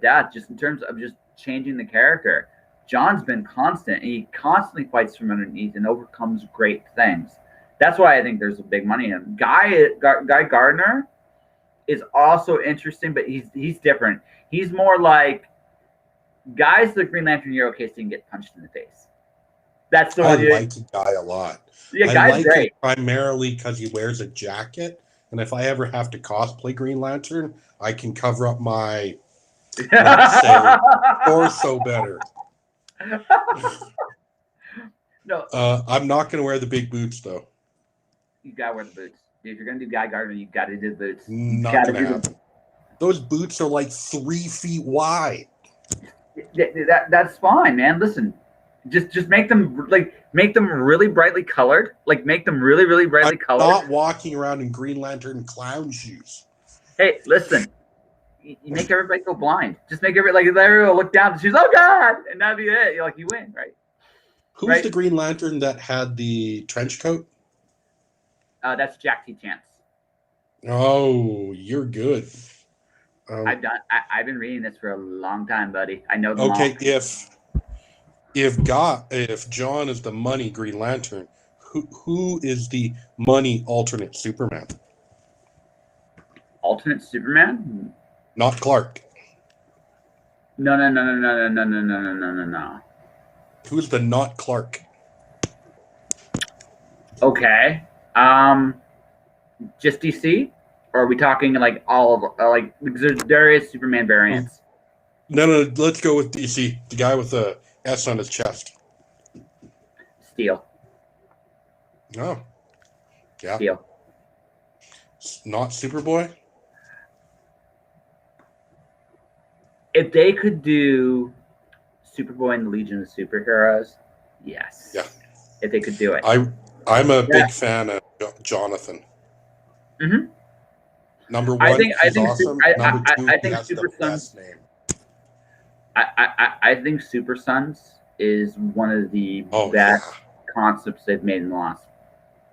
S1: death. Just in terms of just changing the character. John's been constant. And he constantly fights from underneath and overcomes great things. That's why I think there's a big money in him. Guy Gardner is also interesting, but he's different. He's more like Guy's the Green Lantern hero case didn't get punched in the face. That's the one. I
S2: like Guy a lot.
S1: Yeah, Guy's great.
S2: Primarily because he wears a jacket. And if I ever have to cosplay Green Lantern, I can cover up my torso better.
S1: No,
S2: I'm not going to wear the big boots, though.
S1: You got to wear the boots. If you're going to do Guy Gardner, you got to do the boots.
S2: Not going to happen. Those boots are like 3 feet wide.
S1: That's fine, man. Listen, just make them really brightly colored. Like make them really brightly
S2: I'm
S1: colored.
S2: not walking around in Green Lantern clown shoes.
S1: Hey, listen, you make everybody go blind. Just make everybody like let everyone look down at the shoes. Oh God, and that'd be it. You're like you win, right?
S2: Who's
S1: right?
S2: the Green Lantern that had the trench coat?
S1: That's Jack T. Chance.
S2: Oh, you're good.
S1: I've been reading this for a long time, buddy. I know them
S2: Okay,
S1: all.
S2: if John is the money Green Lantern, who is the money alternate Superman?
S1: Alternate Superman?
S2: Not Clark.
S1: No.
S2: Who's the not Clark?
S1: Okay. Just DC? Or are we talking like all of like because there is Superman variants?
S2: No. Let's go with DC. The guy with the S on his chest.
S1: Steel.
S2: Oh, yeah.
S1: Steel.
S2: Not Superboy.
S1: If they could do Superboy and the Legion of Superheroes, yes.
S2: Yeah.
S1: If they could do it.
S2: I'm a big fan of Jonathon.
S1: Mm-hmm.
S2: Number one, he's awesome. Number two,
S1: I
S2: he has the best name.
S1: I think Super Sons is one of the best concepts they've made in the last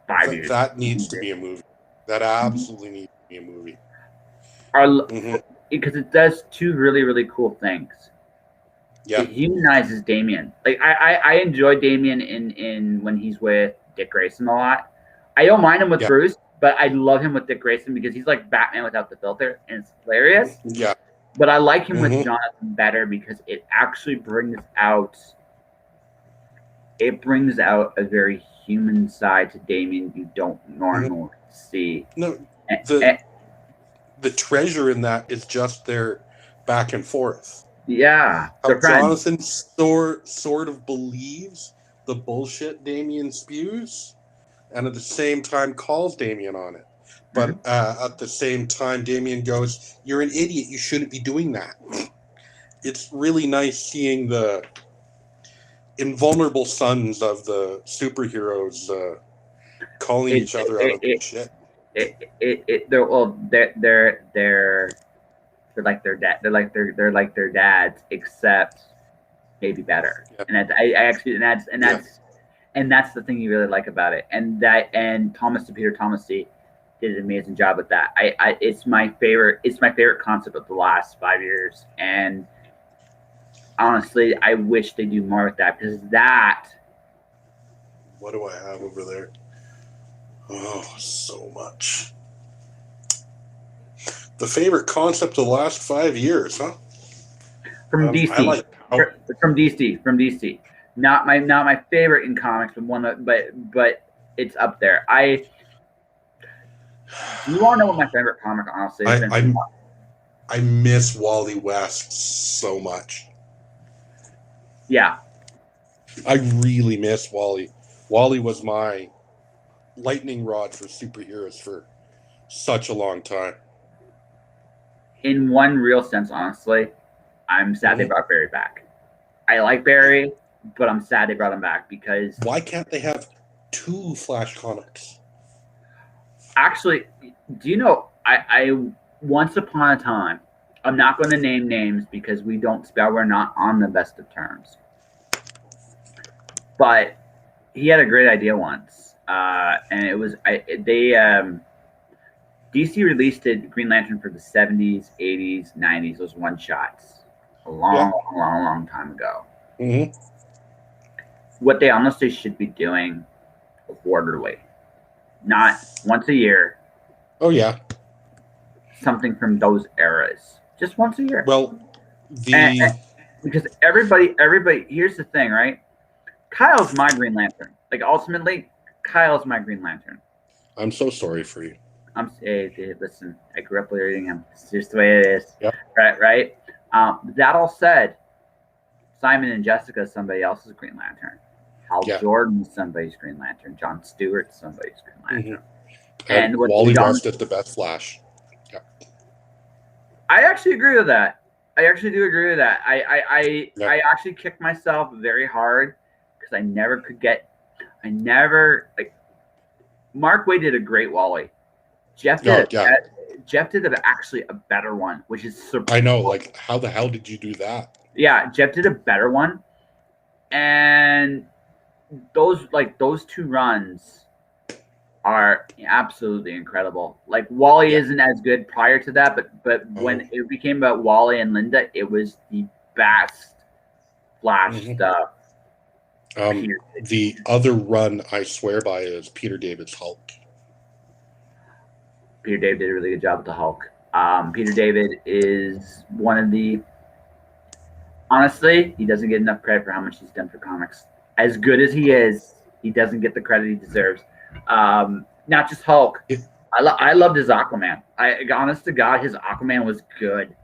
S1: 5 years.
S2: That needs to be a movie. That absolutely needs to be a movie.
S1: Because it does two really cool things.
S2: Yeah.
S1: It humanizes Damian. Like I enjoy Damian in when he's with Dick Grayson a lot. I don't mind him with Bruce, but I love him with Dick Grayson because he's like Batman without the filter, and it's hilarious.
S2: Yeah.
S1: But I like him with Jonathon better because it actually brings out a very human side to Damian you don't normally see.
S2: No, the treasure in that is just their back and forth.
S1: Yeah.
S2: How Jonathon sort of believes the bullshit Damian spews, and at the same time calls Damian on it. But at the same time, Damian goes, "You're an idiot. You shouldn't be doing that." It's really nice seeing the invulnerable sons of the superheroes calling each other out of shit.
S1: They're like their dad. They're like their dads, except maybe better. Yeah. And that's the thing you really like about it. And Thomas to Peter Thomas C did an amazing job with that. It's my favorite concept of the last 5 years. And honestly, I wish they do more with that because that.
S2: What do I have over there? Oh, so much. The favorite concept of the last 5 years, huh?
S1: From DC. From DC. Not my favorite in comics, but it's up there. You want to know what my favorite comic honestly is?
S2: I miss Wally West so much.
S1: Yeah.
S2: I really miss Wally. Wally was my lightning rod for superheroes for such a long time.
S1: In one real sense, honestly, I'm sad they brought Barry back. I like Barry, but I'm sad they brought him back because...
S2: Why can't they have 2 Flash comics?
S1: Actually, do you know, I once upon a time, I'm not going to name names because we're not on the best of terms. But he had a great idea once. And it was... DC released Green Lantern for the 70s, 80s, 90s, those one-shots. A long time ago.
S2: Mm-hmm.
S1: What they honestly should be doing quarterly. Not once a year.
S2: Oh, yeah.
S1: Something from those eras. Just once a year.
S2: Well,
S1: because everybody, here's the thing, right? Kyle's my Green Lantern. Like, ultimately, Kyle's my Green Lantern.
S2: I'm so sorry for you.
S1: Listen, I grew up reading him. It's just the way it is.
S2: Yep.
S1: Right? That all said, Simon and Jessica is somebody else's Green Lantern. Hal Jordan is somebody's Green Lantern. John Stewart's somebody's Green Lantern.
S2: And Wally West is the best Flash. Yeah.
S1: I actually agree with that. I actually do agree with that.
S2: Yeah.
S1: I actually kicked myself very hard because I never could get. I never like. Mark Waid did a great Wally. Jeff did
S2: Oh,
S1: it.
S2: yeah.
S1: Jeff did actually a better one, which is
S2: I know. Like, how the hell did you do that?
S1: yeah. Jeff did a better one, and those two runs are absolutely incredible. Like Wally
S2: Yeah.
S1: isn't as good prior to that, but
S2: Oh.
S1: when it became about Wally and Linda, it was the best Flash
S2: Mhm.
S1: stuff. Period.
S2: The other run I swear by is Peter David's Hulk.
S1: Peter David did a really good job with the Hulk. Peter David is one of the honestly, he doesn't get enough credit for how much he's done for comics. As good as he is, he doesn't get the credit he deserves. Not just Hulk.
S2: It,
S1: I loved his Aquaman. Honest to God, his Aquaman was good,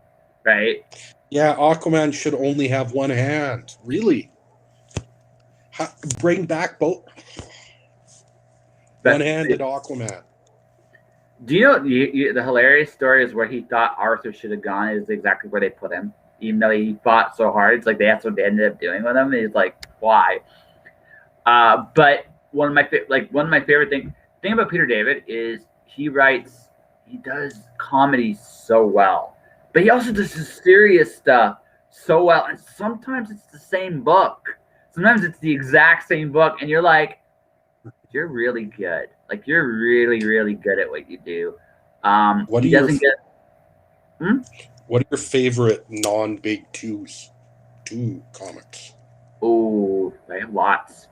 S1: right?
S2: yeah, Aquaman should only have one hand. Really? Bring back both.
S1: But
S2: One-handed Aquaman.
S1: do you know the hilarious story is where he thought Arthur should have gone is exactly where they put him, even though he fought so hard. It's like that's what they ended up doing with him. He's like, why? But one of my favorite thing about Peter David is he does comedy so well, but he also does his serious stuff so well. And sometimes it's the same book. Sometimes it's the exact same book, and you're like, you're really good. Like you're really, really good at what you do.
S2: What
S1: He
S2: are your
S1: doesn't get. Hmm?
S2: What are your favorite non-big two comics?
S1: Oh, I have lots.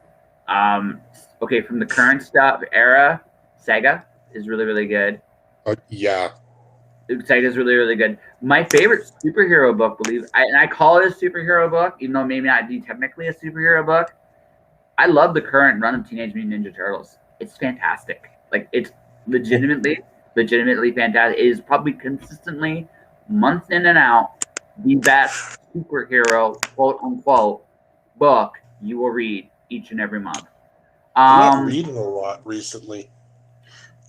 S1: Okay, from the current stuff era, Sega is really, really good.
S2: Yeah.
S1: Sega is really, really good. My favorite superhero book, and I call it a superhero book, even though it may not be technically a superhero book. I love the current run of Teenage Mutant Ninja Turtles. It's fantastic. Like it's legitimately fantastic. It is probably consistently, month in and out, the best superhero quote unquote book you will read each and every month.
S2: I'm not
S1: Um,
S2: reading a lot recently.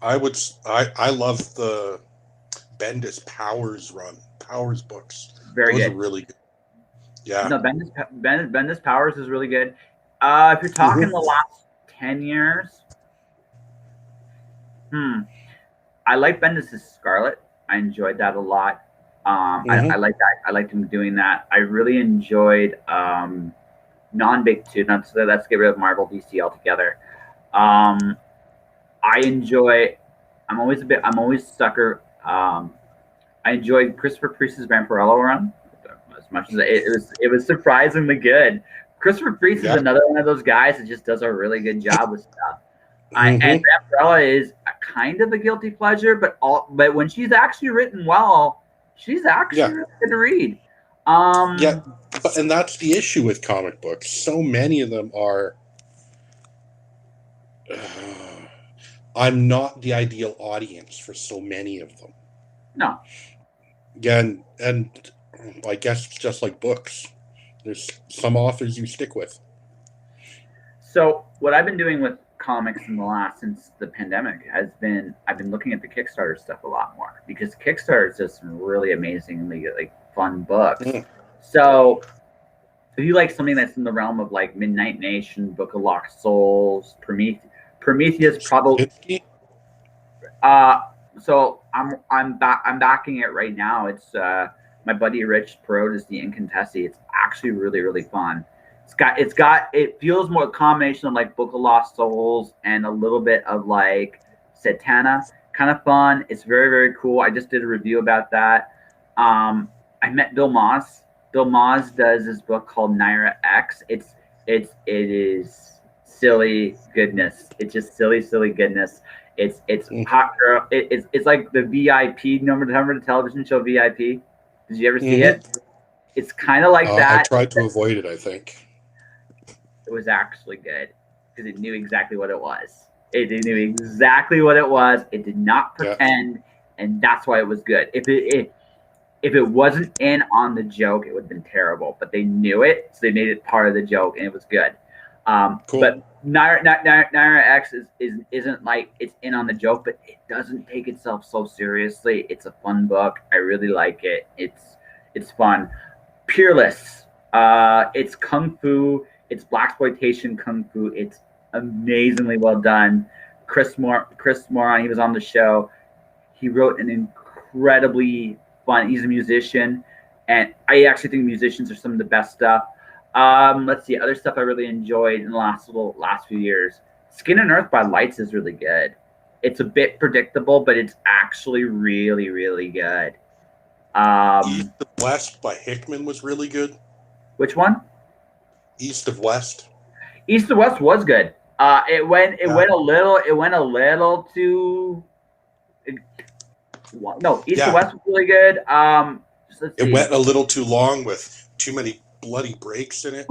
S2: I love the Bendis Powers books.
S1: Very
S2: Those are
S1: good.
S2: really good. Yeah.
S1: No, Bendis Powers is really good. If you're talking the
S2: Mm-hmm.
S1: last 10 years, I like Bendis' Scarlet. I enjoyed that a lot. I
S2: Mm-hmm.
S1: like that. I liked him doing that. I really enjoyed non-big two. Let's get rid of Marvel DC altogether. Um, I enjoy. I'm always sucker. I enjoyed Christopher Priest's Vampirello run as much as it was surprisingly good. Christopher Priest is
S2: Yeah.
S1: another one of those guys that just does a really good job with stuff. And
S2: Mm-hmm.
S1: Vampirella is a kind of a guilty pleasure, but when she's actually written well, she's actually
S2: Yeah.
S1: really good to read.
S2: Yeah. And that's the issue with comic books. So many of them are. I'm not the ideal audience for so many of them.
S1: No.
S2: Again, and I guess it's just like books. There's some authors you stick with.
S1: So what I've been doing with comics in the last since the pandemic has been I've been looking at the Kickstarter stuff a lot more because Kickstarter does some really amazingly like fun books.
S2: Mm.
S1: So if you like something that's in the realm of like Midnight Nation, Book of Lost Souls, Prometheus probably uh so I'm backing it right now. It's my buddy Rich Perot is the Incontessi. It's actually really, really fun. It feels more a combination of like Book of Lost Souls and a little bit of like Satana. Kind of fun. It's very, very cool. I just did a review about that. I met Bill Moss. Bill Moss does this book called Naira X. It is silly goodness. It's just silly, silly goodness. It's hot girl. It's like the VIP number the television show VIP. Did you ever see
S2: Mm-hmm.
S1: it? It's kind of like
S2: I
S1: that.
S2: tried to avoid it, I think.
S1: It was actually good because it knew exactly what it was. It knew exactly what it was. It did not pretend, and that's why it was good. If it wasn't in on the joke, it would have been terrible. But they knew it, so they made it part of the joke, and it was good.
S2: Cool.
S1: But Naira X isn't like it's in on the joke, but it doesn't take itself so seriously. It's a fun book. I really like it. It's fun. Peerless. It's kung fu. It's blaxploitation kung fu. It's amazingly well done. Chris Moron, he was on the show. He wrote an incredibly fun. He's a musician, and I actually think musicians are some of the best stuff. Let's see, other stuff I really enjoyed in the last few years. Skin and Earth by Lights is really good. It's a bit predictable, but it's actually really, really good.
S2: East of West by Hickman was really good.
S1: Which one?
S2: East of West.
S1: East of West was good. It went a little too. No, East of West was really good.
S2: It went a little too long with too many bloody breaks in it.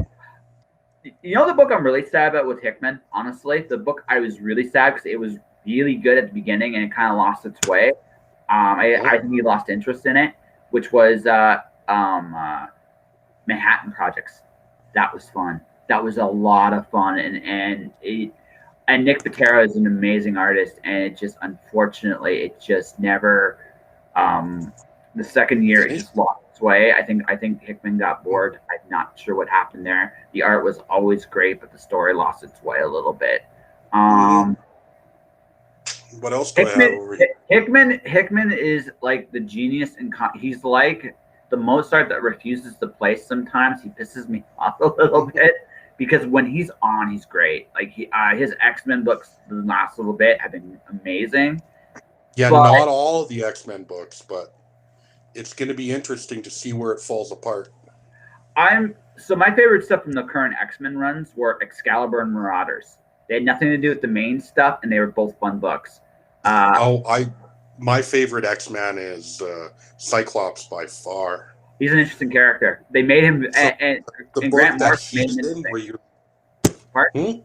S1: You know the book I'm really sad about with Hickman? Honestly, the book I was really sad because it was really good at the beginning and it kind of lost its way. I think he lost interest in it, which was Manhattan Projects. That was fun. That was a lot of fun, and Nick Pitera is an amazing artist, and it just unfortunately it just never. The second year it just lost its way. I think Hickman got bored. I'm not sure what happened there. The art was always great, but the story lost its way a little bit.
S2: What else do I have over here?
S1: Hickman is like the genius, and he's like the Mozart that refuses to play. Sometimes he pisses me off a little bit because when he's on, he's great. Like his X-Men books, the last little bit, have been amazing.
S2: Yeah, but not all of the X-Men books, but it's going to be interesting to see where it falls apart.
S1: So my favorite stuff from the current X-Men runs were Excalibur and Marauders. They had nothing to do with the main stuff, and they were both fun books.
S2: My favorite X-Man is Cyclops by far.
S1: He's an interesting character. They made him, and Grant Morrison made him interesting.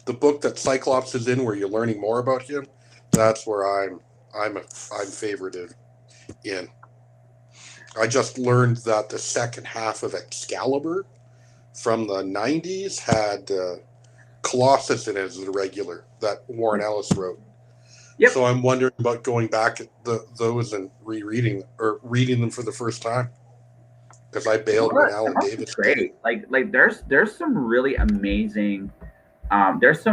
S2: The book that Cyclops is in, where you're learning more about him, that's where I'm favorited in. I just learned that the second half of Excalibur from the 90s had Colossus in it as the regular that Warren Ellis wrote. Yep. So I'm wondering about going back at those and reading or reading them for the first time because I bailed when Alan Davis.
S1: Great, like there's some really amazing, amazing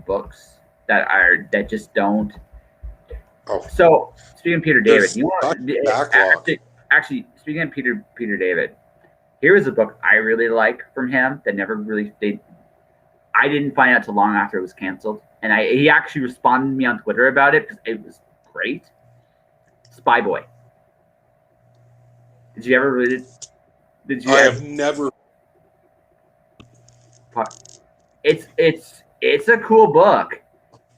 S1: books that just don't. Oh. So speaking of Peter David, actually speaking of Peter David, here was a book I really like from him that never really I didn't find out till long after it was canceled, and he actually responded to me on Twitter about it because it was great. Spy Boy. Did you ever read it?
S2: I have never.
S1: It's a cool book.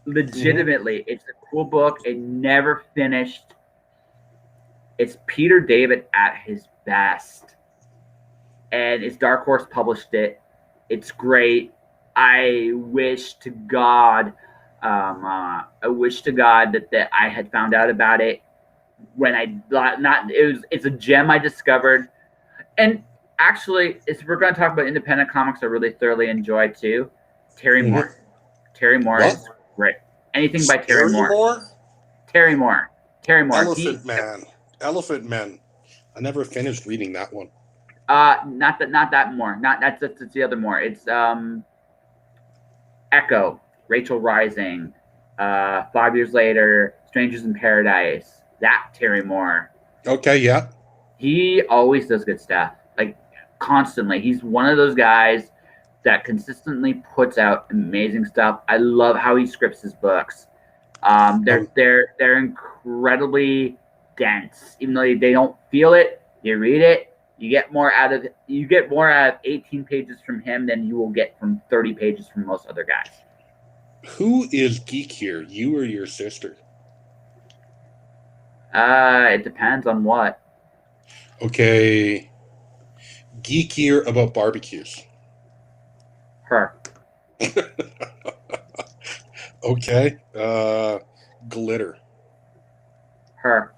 S1: Legitimately, it's a cool book. It never finished. It's Peter David at his best, and it's Dark Horse published it. It's great. I wish to God that I had found out about it when it's a gem I discovered. And actually, if we're going to talk about independent comics, I really thoroughly enjoy too. Terry Moore. Terry Moore is great. Anything by Terry Moore. Terry Moore.
S2: Elephant Man. I never finished reading that one.
S1: Not that Moore. That's the other Moore. It's Echo, Rachel Rising, 5 Years Later, Strangers in Paradise. That Terry Moore.
S2: Okay, yeah.
S1: He always does good stuff, like constantly. He's one of those guys that consistently puts out amazing stuff. I love how he scripts his books. They're incredibly dense, even though they don't feel it. You read it, you get more out of 18 pages from him than you will get from 30 pages from most other guys.
S2: Who is geek here, you or your sister?
S1: It depends on what.
S2: Okay. Geekier about barbecues.
S1: Her.
S2: Okay. Glitter.
S1: Her.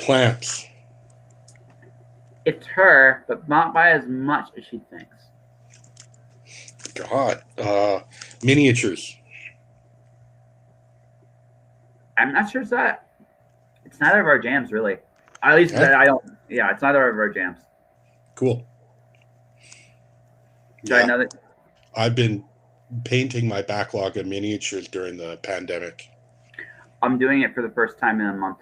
S2: plants.
S1: It's her, but not by as much as she thinks.
S2: God, miniatures.
S1: I'm not sure it's that. It's neither of our jams, really. At least
S2: Huh?
S1: I don't. Yeah, it's neither of our jams.
S2: Cool.
S1: So I know that
S2: I've been painting my backlog of miniatures during the pandemic.
S1: I'm doing it for the first time in a month.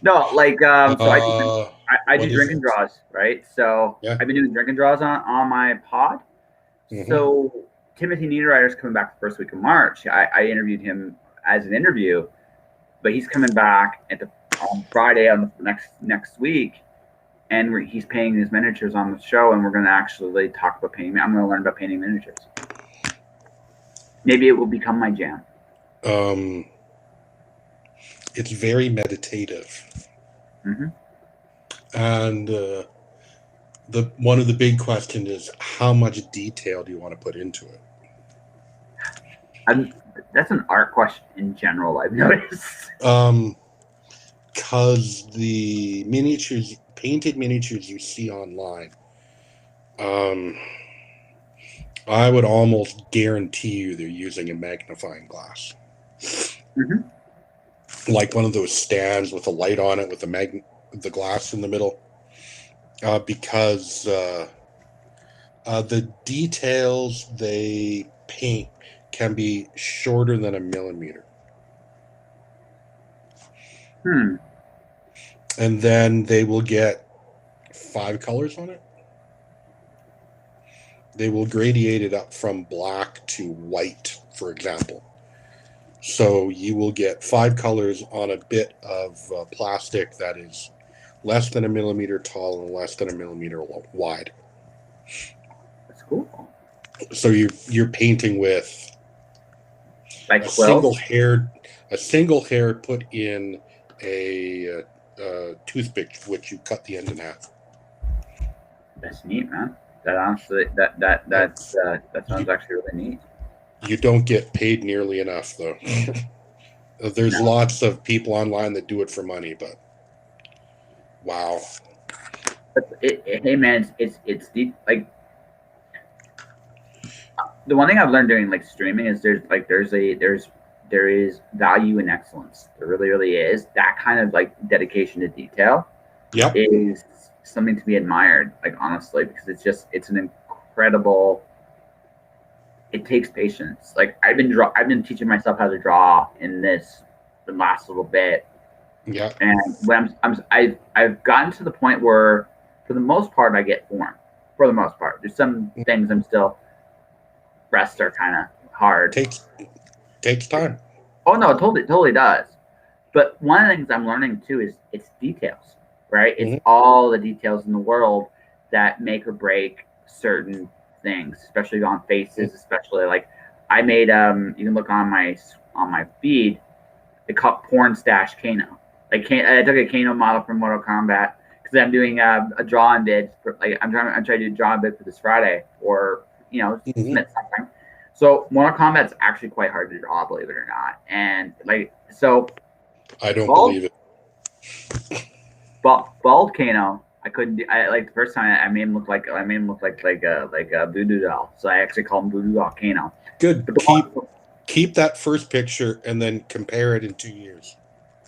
S1: No, like so I
S2: what
S1: do
S2: is
S1: drinking
S2: it?
S1: draws, right? So
S2: Yeah.
S1: I've been doing drinking draws on my pod. So Timothy Niederreiter's coming back the first week of March. I interviewed him as an interview, but he's coming back on Friday on the next week, and he's painting his miniatures on the show, and we're going to actually talk about painting. I'm going to learn about painting miniatures. Maybe it will become my jam.
S2: It's very meditative, and one of the big questions is how much detail do you want to put into it?
S1: That's an art question in general, I've noticed.
S2: Because the painted miniatures you see online, I would almost guarantee you they're using a magnifying glass. Like one of those stands with a light on it with the glass in the middle. Because the details they paint can be shorter than a millimeter. And then they will get 5 colors on it. They will gradiate it up from black to white, for example. So you will get 5 colors on a bit of plastic that is less than a millimeter tall and less than a millimeter wide.
S1: That's cool.
S2: So you're painting with
S1: like
S2: a single hair put in a toothpick, which you cut the end in half.
S1: That's neat, man. That honestly, that sounds actually really neat.
S2: You don't get paid nearly enough, though. There's lots of people online that do it for money, but wow.
S1: Hey man, it's deep. Like the one thing I've learned doing like streaming is there is value in excellence. There really is. That kind of like dedication to detail is something to be admired. Like honestly, because it's an incredible. It takes patience. Like I've been teaching myself how to draw in the last little bit.
S2: Yeah.
S1: And when I've gotten to the point where, for the most part, I get form. For the most part, there's some things I'm still. Rests are kind of hard.
S2: Takes time.
S1: Oh no, it totally does. But one of the things I'm learning too is it's details, right? It's all the details in the world that make or break certain things, especially on faces. Especially like I made you can look on my feed. They call it Porn Stash Kano. Like I took a Kano model from Mortal Kombat because I'm doing a draw-in bid. I'm trying to do a draw-in bid for this Friday, or submit something. So Mortal Kombat's actually quite hard to draw, believe it or not. And like so,
S2: I don't believe it.
S1: Bald Kano, I couldn't do. I like the first time I made him look like a voodoo doll. So I actually called him Voodoo Doll Kano.
S2: Good. Keep that first picture and then compare it in 2 years.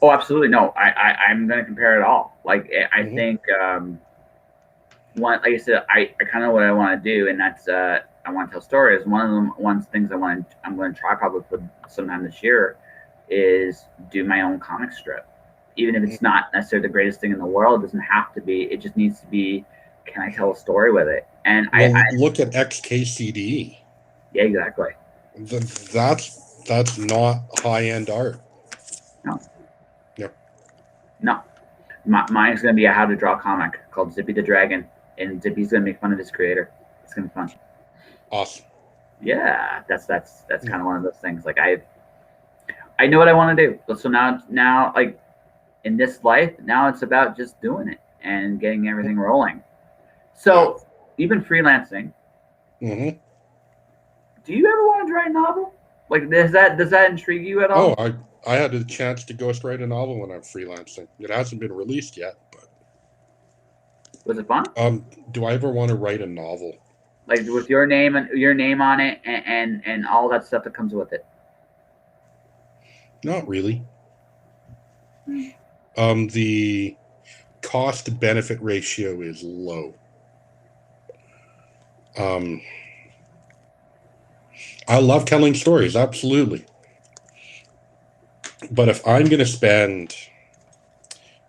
S1: Oh, absolutely no. I'm gonna compare it all. Like I think like I said, I kind of know what I want to do, and that's I want to tell stories. One of the things I'm going to try probably for sometime this year is do my own comic strip, even if it's not necessarily the greatest thing in the world. It doesn't have to be. It just needs to be. Can I tell a story with it? And I
S2: look at XKCD.
S1: Yeah, exactly.
S2: That's not high-end art.
S1: No.
S2: Yeah.
S1: No. Mine's going to be a how to draw comic called Zippy the Dragon, and Zippy's going to make fun of his creator. It's going to be fun.
S2: Awesome.
S1: Yeah, that's kind of one of those things. Like I know what I want to do. So now like in this life, now it's about just doing it and getting everything rolling. So even freelancing.
S2: Mm-hmm.
S1: Do you ever want to write a novel? Like, does that intrigue you at
S2: Oh,
S1: all?
S2: I had a chance to ghostwrite a novel when I'm freelancing. It hasn't been released yet, but
S1: Was it fun?
S2: do I ever want to write a novel?
S1: Like with your name and your name on it, and all that stuff that comes with it.
S2: Not really. The cost benefit ratio is low. I love telling stories, absolutely. But if I'm going to spend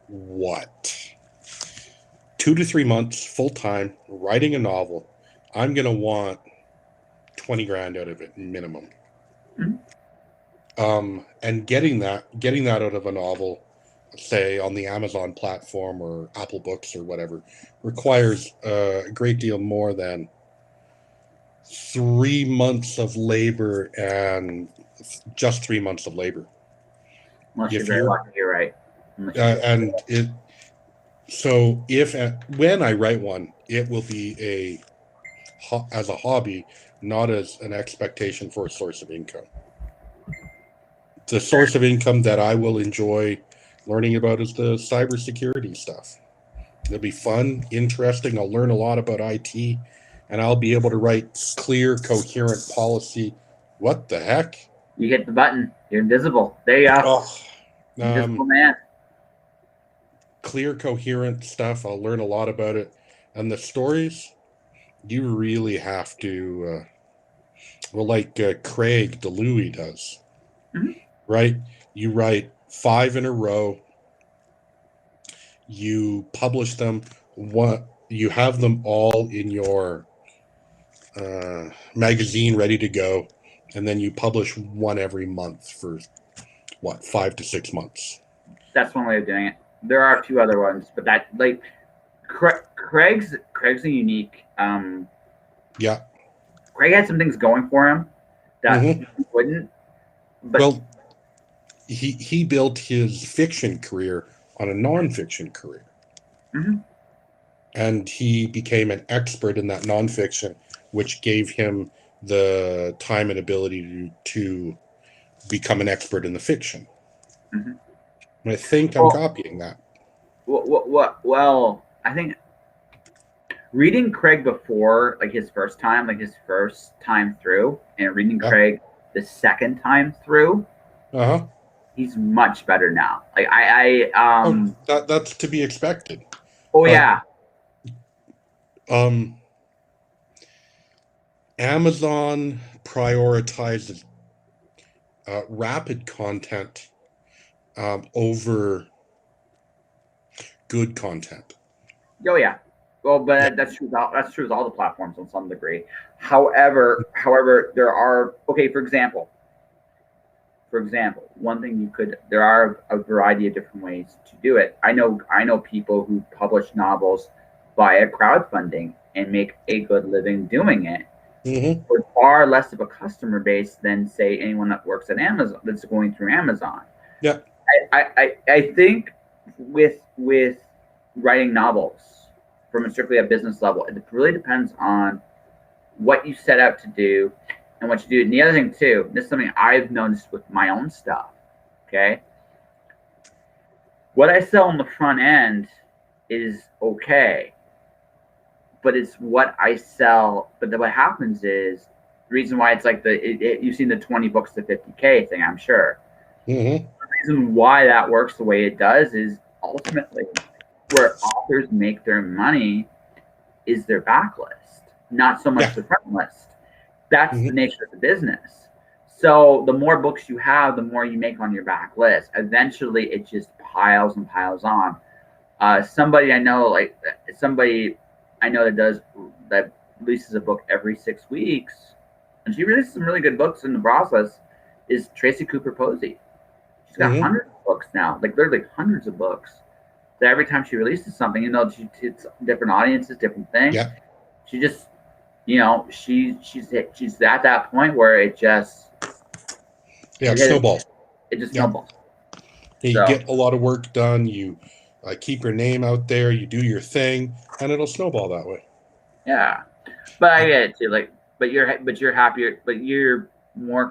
S2: what 2 to 3 months full time writing a novel, I'm going to want 20 grand out of it minimum. And getting that out of a novel, say on the Amazon platform or Apple Books or whatever, requires a great deal more than 3 months of labor, and just 3 months of labor.
S1: Unless you're
S2: If
S1: very
S2: you're
S1: lucky, you're right.
S2: and it so if when I write one, it will be as a hobby, not as an expectation for a source of income. The source of income that I will enjoy learning about is the cybersecurity stuff. It'll be fun, interesting. I'll learn a lot about IT, and I'll be able to write clear, coherent policy. What the heck?
S1: You hit the button. You're invisible. There you go.
S2: Oh,
S1: Invisible man.
S2: clear, coherent stuff. I'll learn a lot about it. And the stories, you really have to, like Craig DeLuey does, right? You write 5 in a row, you publish them, you have them all in your magazine ready to go, and then you publish one every month for 5 to 6 months.
S1: That's one way of doing it. There are a few other ones, but that like Craig's a unique.
S2: Yeah.
S1: Craig had some things going for him that he wouldn't. But
S2: well, he built his fiction career on a nonfiction career. And he became an expert in that nonfiction, which gave him the time and ability to become an expert in the fiction. I think I'm copying that.
S1: Well, I think reading Craig before, like his first time through, and reading Craig the second time through, he's much better now. Like
S2: that's to be expected.
S1: Oh, yeah.
S2: Amazon prioritizes rapid content over good content.
S1: Oh, yeah. Well, but that's true. That's true with all the platforms on some degree. However, there are for example, one thing there are a variety of different ways to do it. I know people who publish novels via crowdfunding and make a good living doing it. With far less of a customer base than say anyone that works at Amazon that's going through Amazon.
S2: Yeah.
S1: I think with writing novels from strictly a business level, it really depends on what you set out to do and what you do. And the other thing too, this is something I've noticed with my own stuff. Okay. What I sell on the front end is okay, but it's what I sell. But then what happens is the reason why it's like you've seen the 20 books to 50K thing, I'm sure. The reason why that works the way it does is ultimately where authors make their money is their backlist, not so much the front list. That's the nature of the business. So the more books you have, the more you make on your backlist. Eventually, it just piles and piles on. Somebody I know that releases a book every 6 weeks, and she releases some really good books in the process, is Tracy Cooper Posey. She's got hundreds of books now, like literally hundreds of books. So every time she releases something, it's different audiences, different things.
S2: Yeah.
S1: She just, she's at that point where it just
S2: it snowballs.
S1: It just snowballs.
S2: You get a lot of work done. You keep your name out there. You do your thing, and it'll snowball that way.
S1: Yeah, but I get it too. Like, but you're happier. But you're more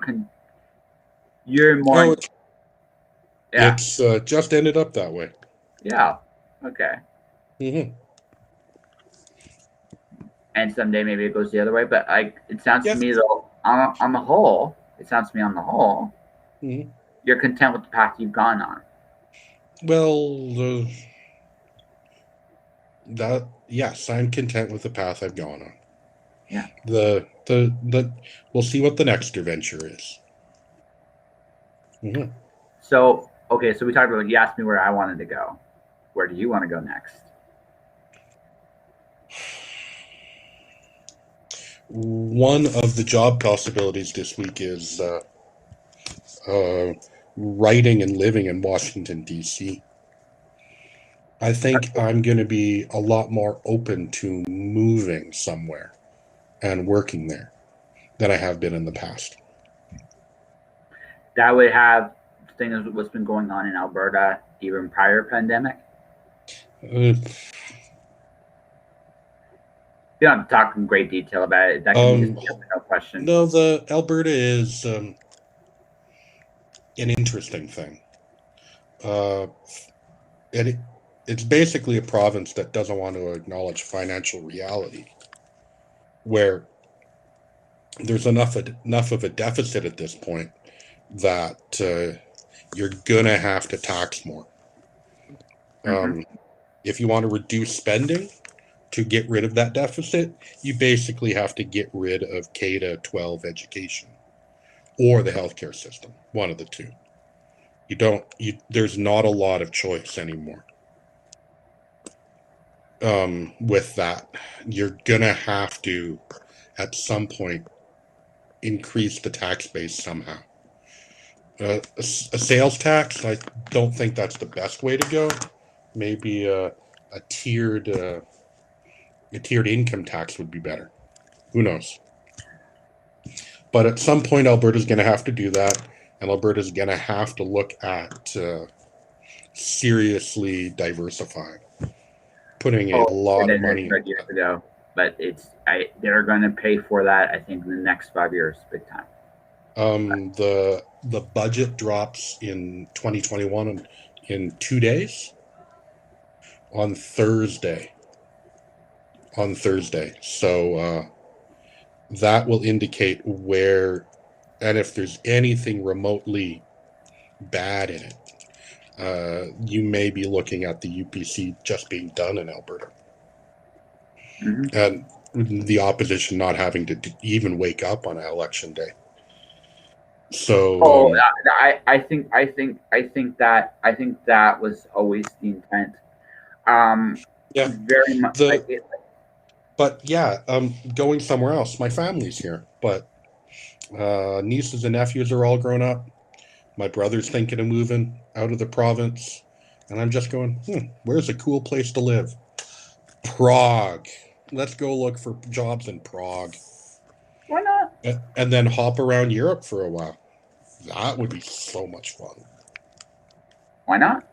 S1: You're more.
S2: Oh,
S1: Yeah.
S2: it's just ended up that way.
S1: Yeah. Okay.
S2: Hmm.
S1: And someday maybe it goes the other way. But it sounds to
S2: Yeah.
S1: me though, on the whole, it sounds to me on the whole,
S2: Hmm.
S1: you're content with the path you've gone on.
S2: Well, that yes, I'm content with the path I've gone on.
S1: Yeah.
S2: The we'll see what the next adventure is. Hmm.
S1: So okay, so we talked about. You asked me where I wanted to go. Where do you want to go next?
S2: One of the job possibilities this week is uh, writing and living in Washington, D.C. I think I'm going to be a lot more open to moving somewhere and working there than I have been in the past.
S1: That would have things what's been going on in Alberta even prior pandemic.
S2: Uh,
S1: You don't have to talk in great detail about it. That can be just
S2: um,
S1: a yes or no question.
S2: no, the Alberta is an interesting thing. Uh, it it's basically a province that doesn't want to acknowledge financial reality, where there's enough of a deficit at this point that you're gonna have to tax more.
S1: Mm-hmm.
S2: Um, if you want to reduce spending to get rid of that deficit, you basically have to get rid of K to 12 education or the healthcare system, one of the two. You don't. There's not a lot of choice anymore. With that, you're gonna have to, at some point, increase the tax base somehow. A sales tax, I don't think that's the best way to go. Maybe a tiered a tiered income tax would be better. Who knows? But at some point, Alberta's going to have to do that, and Alberta's going to have to look at seriously diversifying, putting a
S1: Oh, they
S2: lot of
S1: did
S2: money
S1: it
S2: into
S1: 5 years
S2: that.
S1: ago, but they're going to pay for that. I think in the next 5 years, big time.
S2: The budget drops in 2021 in 2 days on Thursday. On Thursday, so that will indicate where, and if there's anything remotely bad in it, you may be looking at the UPC just being done in Alberta,
S1: Mm-hmm.
S2: and the opposition not having to even wake up on election day. So,
S1: Oh, I think that was always the intent.
S2: yeah,
S1: Very much
S2: the but yeah, going somewhere else. My family's here, but nieces and nephews are all grown up. My brother's thinking of moving out of the province, and I'm just going, where's a cool place to live? Prague. Let's go look for jobs in Prague.
S1: Why not?
S2: And then hop around Europe for a while. That would be so much fun.
S1: Why not?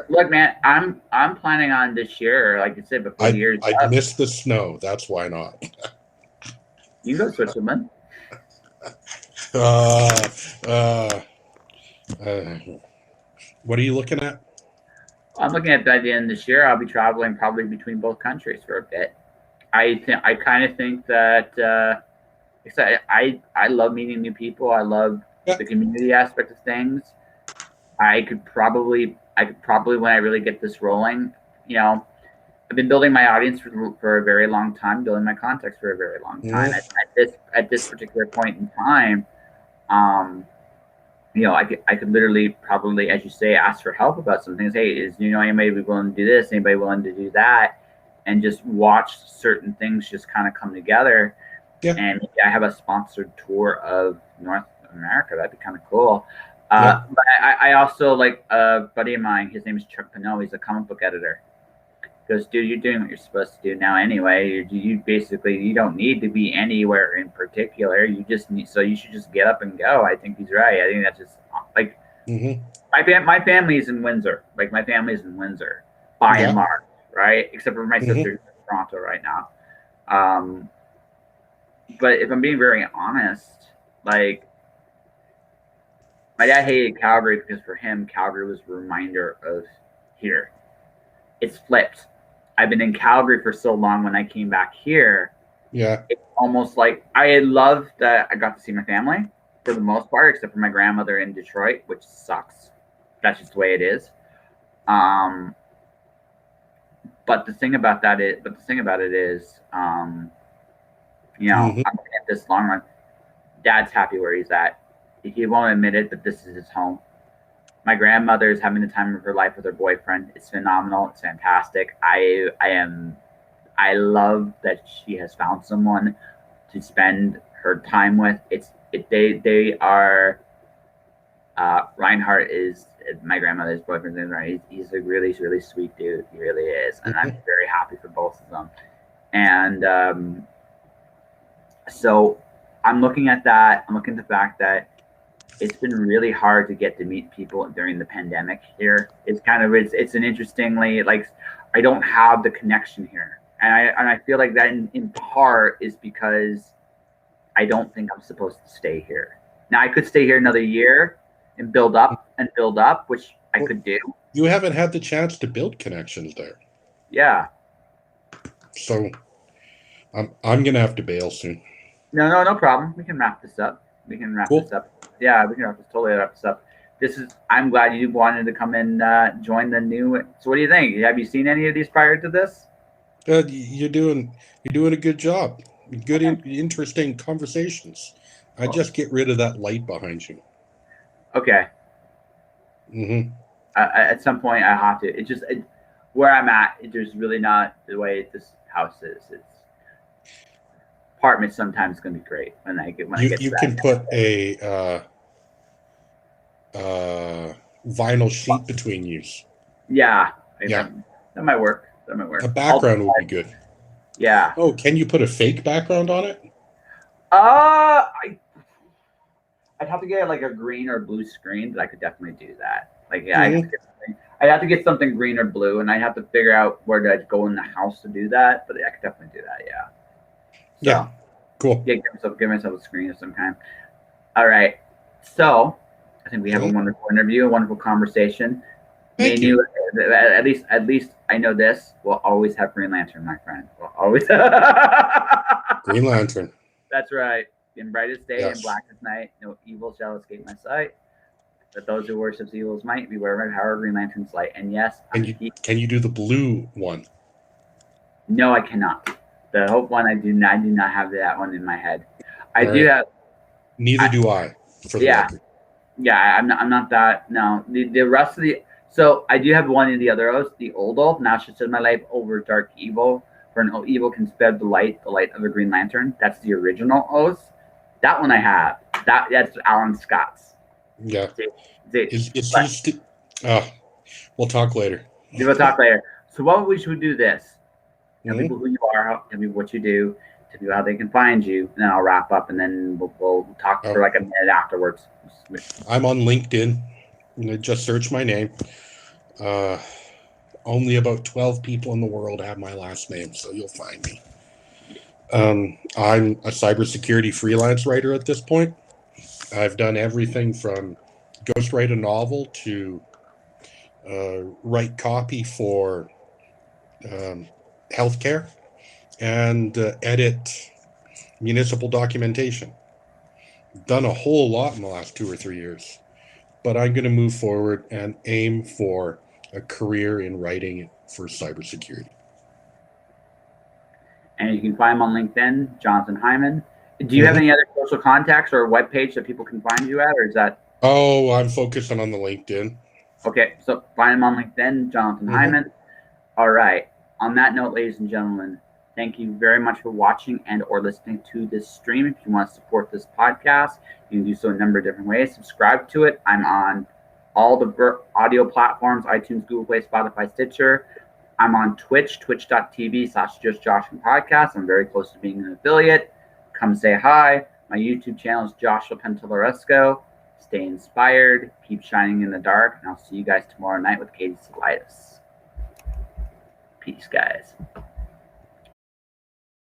S1: Look, man. I'm planning on this year, like I said, before the year's
S2: I'd
S1: up.
S2: miss the snow. That's why not.
S1: You can go to Switzerland.
S2: Uh, uh, uh, what are you looking at?
S1: I'm looking at by the end of this year, I'll be traveling probably between both countries for a bit. I kind of think that I love meeting new people. I love
S2: Yeah.
S1: the community aspect of things. I could probably when I really get this rolling, you know, I've been building my audience for a very long time, building my contacts for a very long time.
S2: Mm-hmm.
S1: At this particular point in time, um, I could literally probably, as you say, ask for help about some things. Hey, is anybody willing to do this? Anybody willing to do that? And just watch certain things just kind of come together.
S2: Yeah.
S1: And maybe I have a sponsored tour of North America. That'd be kind of cool.
S2: Yeah.
S1: But I also like a buddy of mine. His name is Chuck Pano. He's a comic book editor. He goes, dude, you're doing what you're supposed to do now anyway. You basically you don't need to be anywhere in particular. You just need so you should just get up and go. I think he's right. I think that's just like
S2: Mm-hmm.
S1: my family's in Windsor. Like my family's in Windsor, by and
S2: Yeah.
S1: large, right? Except for my
S2: Mm-hmm.
S1: sister who's in Toronto right now. Um, but if I'm being very honest, like My dad hated Calgary because for him, Calgary was a reminder of here. It's flipped. I've been in Calgary for so long. When I came back here,
S2: Yeah.
S1: it's almost like I love that I got to see my family for the most part, except for my grandmother in Detroit, which sucks. That's just the way it is. Um, but the thing about it is,
S2: Hmm.
S1: I'm looking at this long run. Dad's happy where he's at. He won't admit it, but this is his home. My grandmother is having the time of her life with her boyfriend. It's phenomenal. It's fantastic. I love that she has found someone to spend her time with. They are Reinhardt is my grandmother's boyfriend. Right, he's a really sweet dude. He really is, and I'm
S2: Hmm.
S1: very happy for both of them. And so I'm looking at that. I'm looking at the fact that it's been really hard to get to meet people during the pandemic here. It's an interestingly like I don't have the connection here, and I feel like that in part is because I don't think I'm supposed to stay here. Now I could stay here another year and build up, which I
S2: Well,
S1: could do.
S2: you haven't had the chance to build connections there.
S1: Yeah.
S2: So I'm gonna have to bail soon.
S1: No problem. We can wrap this up. We can wrap
S2: Cool.
S1: this up. Yeah, we can totally wrap this up. I'm glad you wanted to come and join the new. So, what do you think? Have you seen any of these prior to this?
S2: You're doing a good job. Good,
S1: Okay,
S2: interesting conversations. I
S1: cool.
S2: just get rid of that light behind you.
S1: Okay.
S2: Hmm.
S1: At some point, I have to. Where I'm at. There's really not the way this house is. It's apartment sometimes going to be great when I
S2: You
S1: get to
S2: you can
S1: that.
S2: put a vinyl sheet between you.
S1: Yeah,
S2: Yeah,
S1: that might work. That might
S2: a
S1: work.
S2: background would be good.
S1: Yeah.
S2: Oh, can you put a fake background on it?
S1: I'd have to get like a green or blue screen, but I could definitely do that. Like, yeah,
S2: Hmm.
S1: I'd have to get something green or blue, and I'd have to figure out where to go in the house to do that. But I could definitely do that. Yeah.
S2: Yeah,
S1: So
S2: cool.
S1: yeah, give myself a screen of some kind. All right. So I think we have a
S2: Okay,
S1: wonderful interview, a wonderful conversation. Me
S2: thank
S1: and
S2: you.
S1: you, at least I know this. We'll always have freelancer, my friend. We'll always.
S2: Green Lantern.
S1: That's right. In brightest day and
S2: Yes.
S1: blackest night, no evil shall escape my sight. But those who worship evil's might beware my power, Green Lantern's light. And yes,
S2: Can
S1: I'm
S2: you
S1: he.
S2: can you do the blue one?
S1: No, I cannot. The Hope one, I do not have that one in my head. I
S2: All
S1: do
S2: right.
S1: have.
S2: Neither
S1: I,
S2: do I, for the
S1: yeah,
S2: record.
S1: yeah. I'm not that. No, the rest of the. So I do have one in the other oath, the old oath. Now should set my life over dark evil. For an evil can spread the light of a Green Lantern. That's the original oath. That one I have. That's Alan Scott's.
S2: Yeah.
S1: See, see.
S2: Is he
S1: But
S2: st- we'll talk later.
S1: we will talk later. So what we should do this. Tell
S2: Hmm.
S1: people who you are, tell me what you do, tell people how they can find you, and then I'll wrap up, and then we'll talk for
S2: Oh,
S1: like a minute afterwards.
S2: I'm on LinkedIn. Just search my name. Uh, Only about 12 people in the world have my last name, so you'll find me. I'm a cybersecurity freelance writer at this point. I've done everything from ghostwrite a novel to write copy for um, healthcare and edit municipal documentation. Done a whole lot in the last 2 or 3 years, but I'm going to move forward and aim for a career in writing for cybersecurity.
S1: And you can find him on LinkedIn, Jonathon Himann. Do you have
S2: Hmm.
S1: any other social contacts or a webpage that people can find you at, or is that
S2: Oh, I'm focusing on the LinkedIn.
S1: okay? So find him on LinkedIn, Jonathon
S2: Hmm.
S1: Himann. All right. On that note, ladies and gentlemen, thank you very much for watching and or listening to this stream. If you want to support this podcast, you can do so a number of different ways. Subscribe to it. I'm on all the audio platforms: iTunes, Google Play, Spotify, Stitcher. I'm on Twitch, twitch.tv/JustJoshua Podcast. I'm very close to being an affiliate. Come say hi. My YouTube channel is Joshua Pantellaresco. Stay inspired, keep shining in the dark, and I'll see you guys tomorrow night with Katie Salidas. Peace, guys.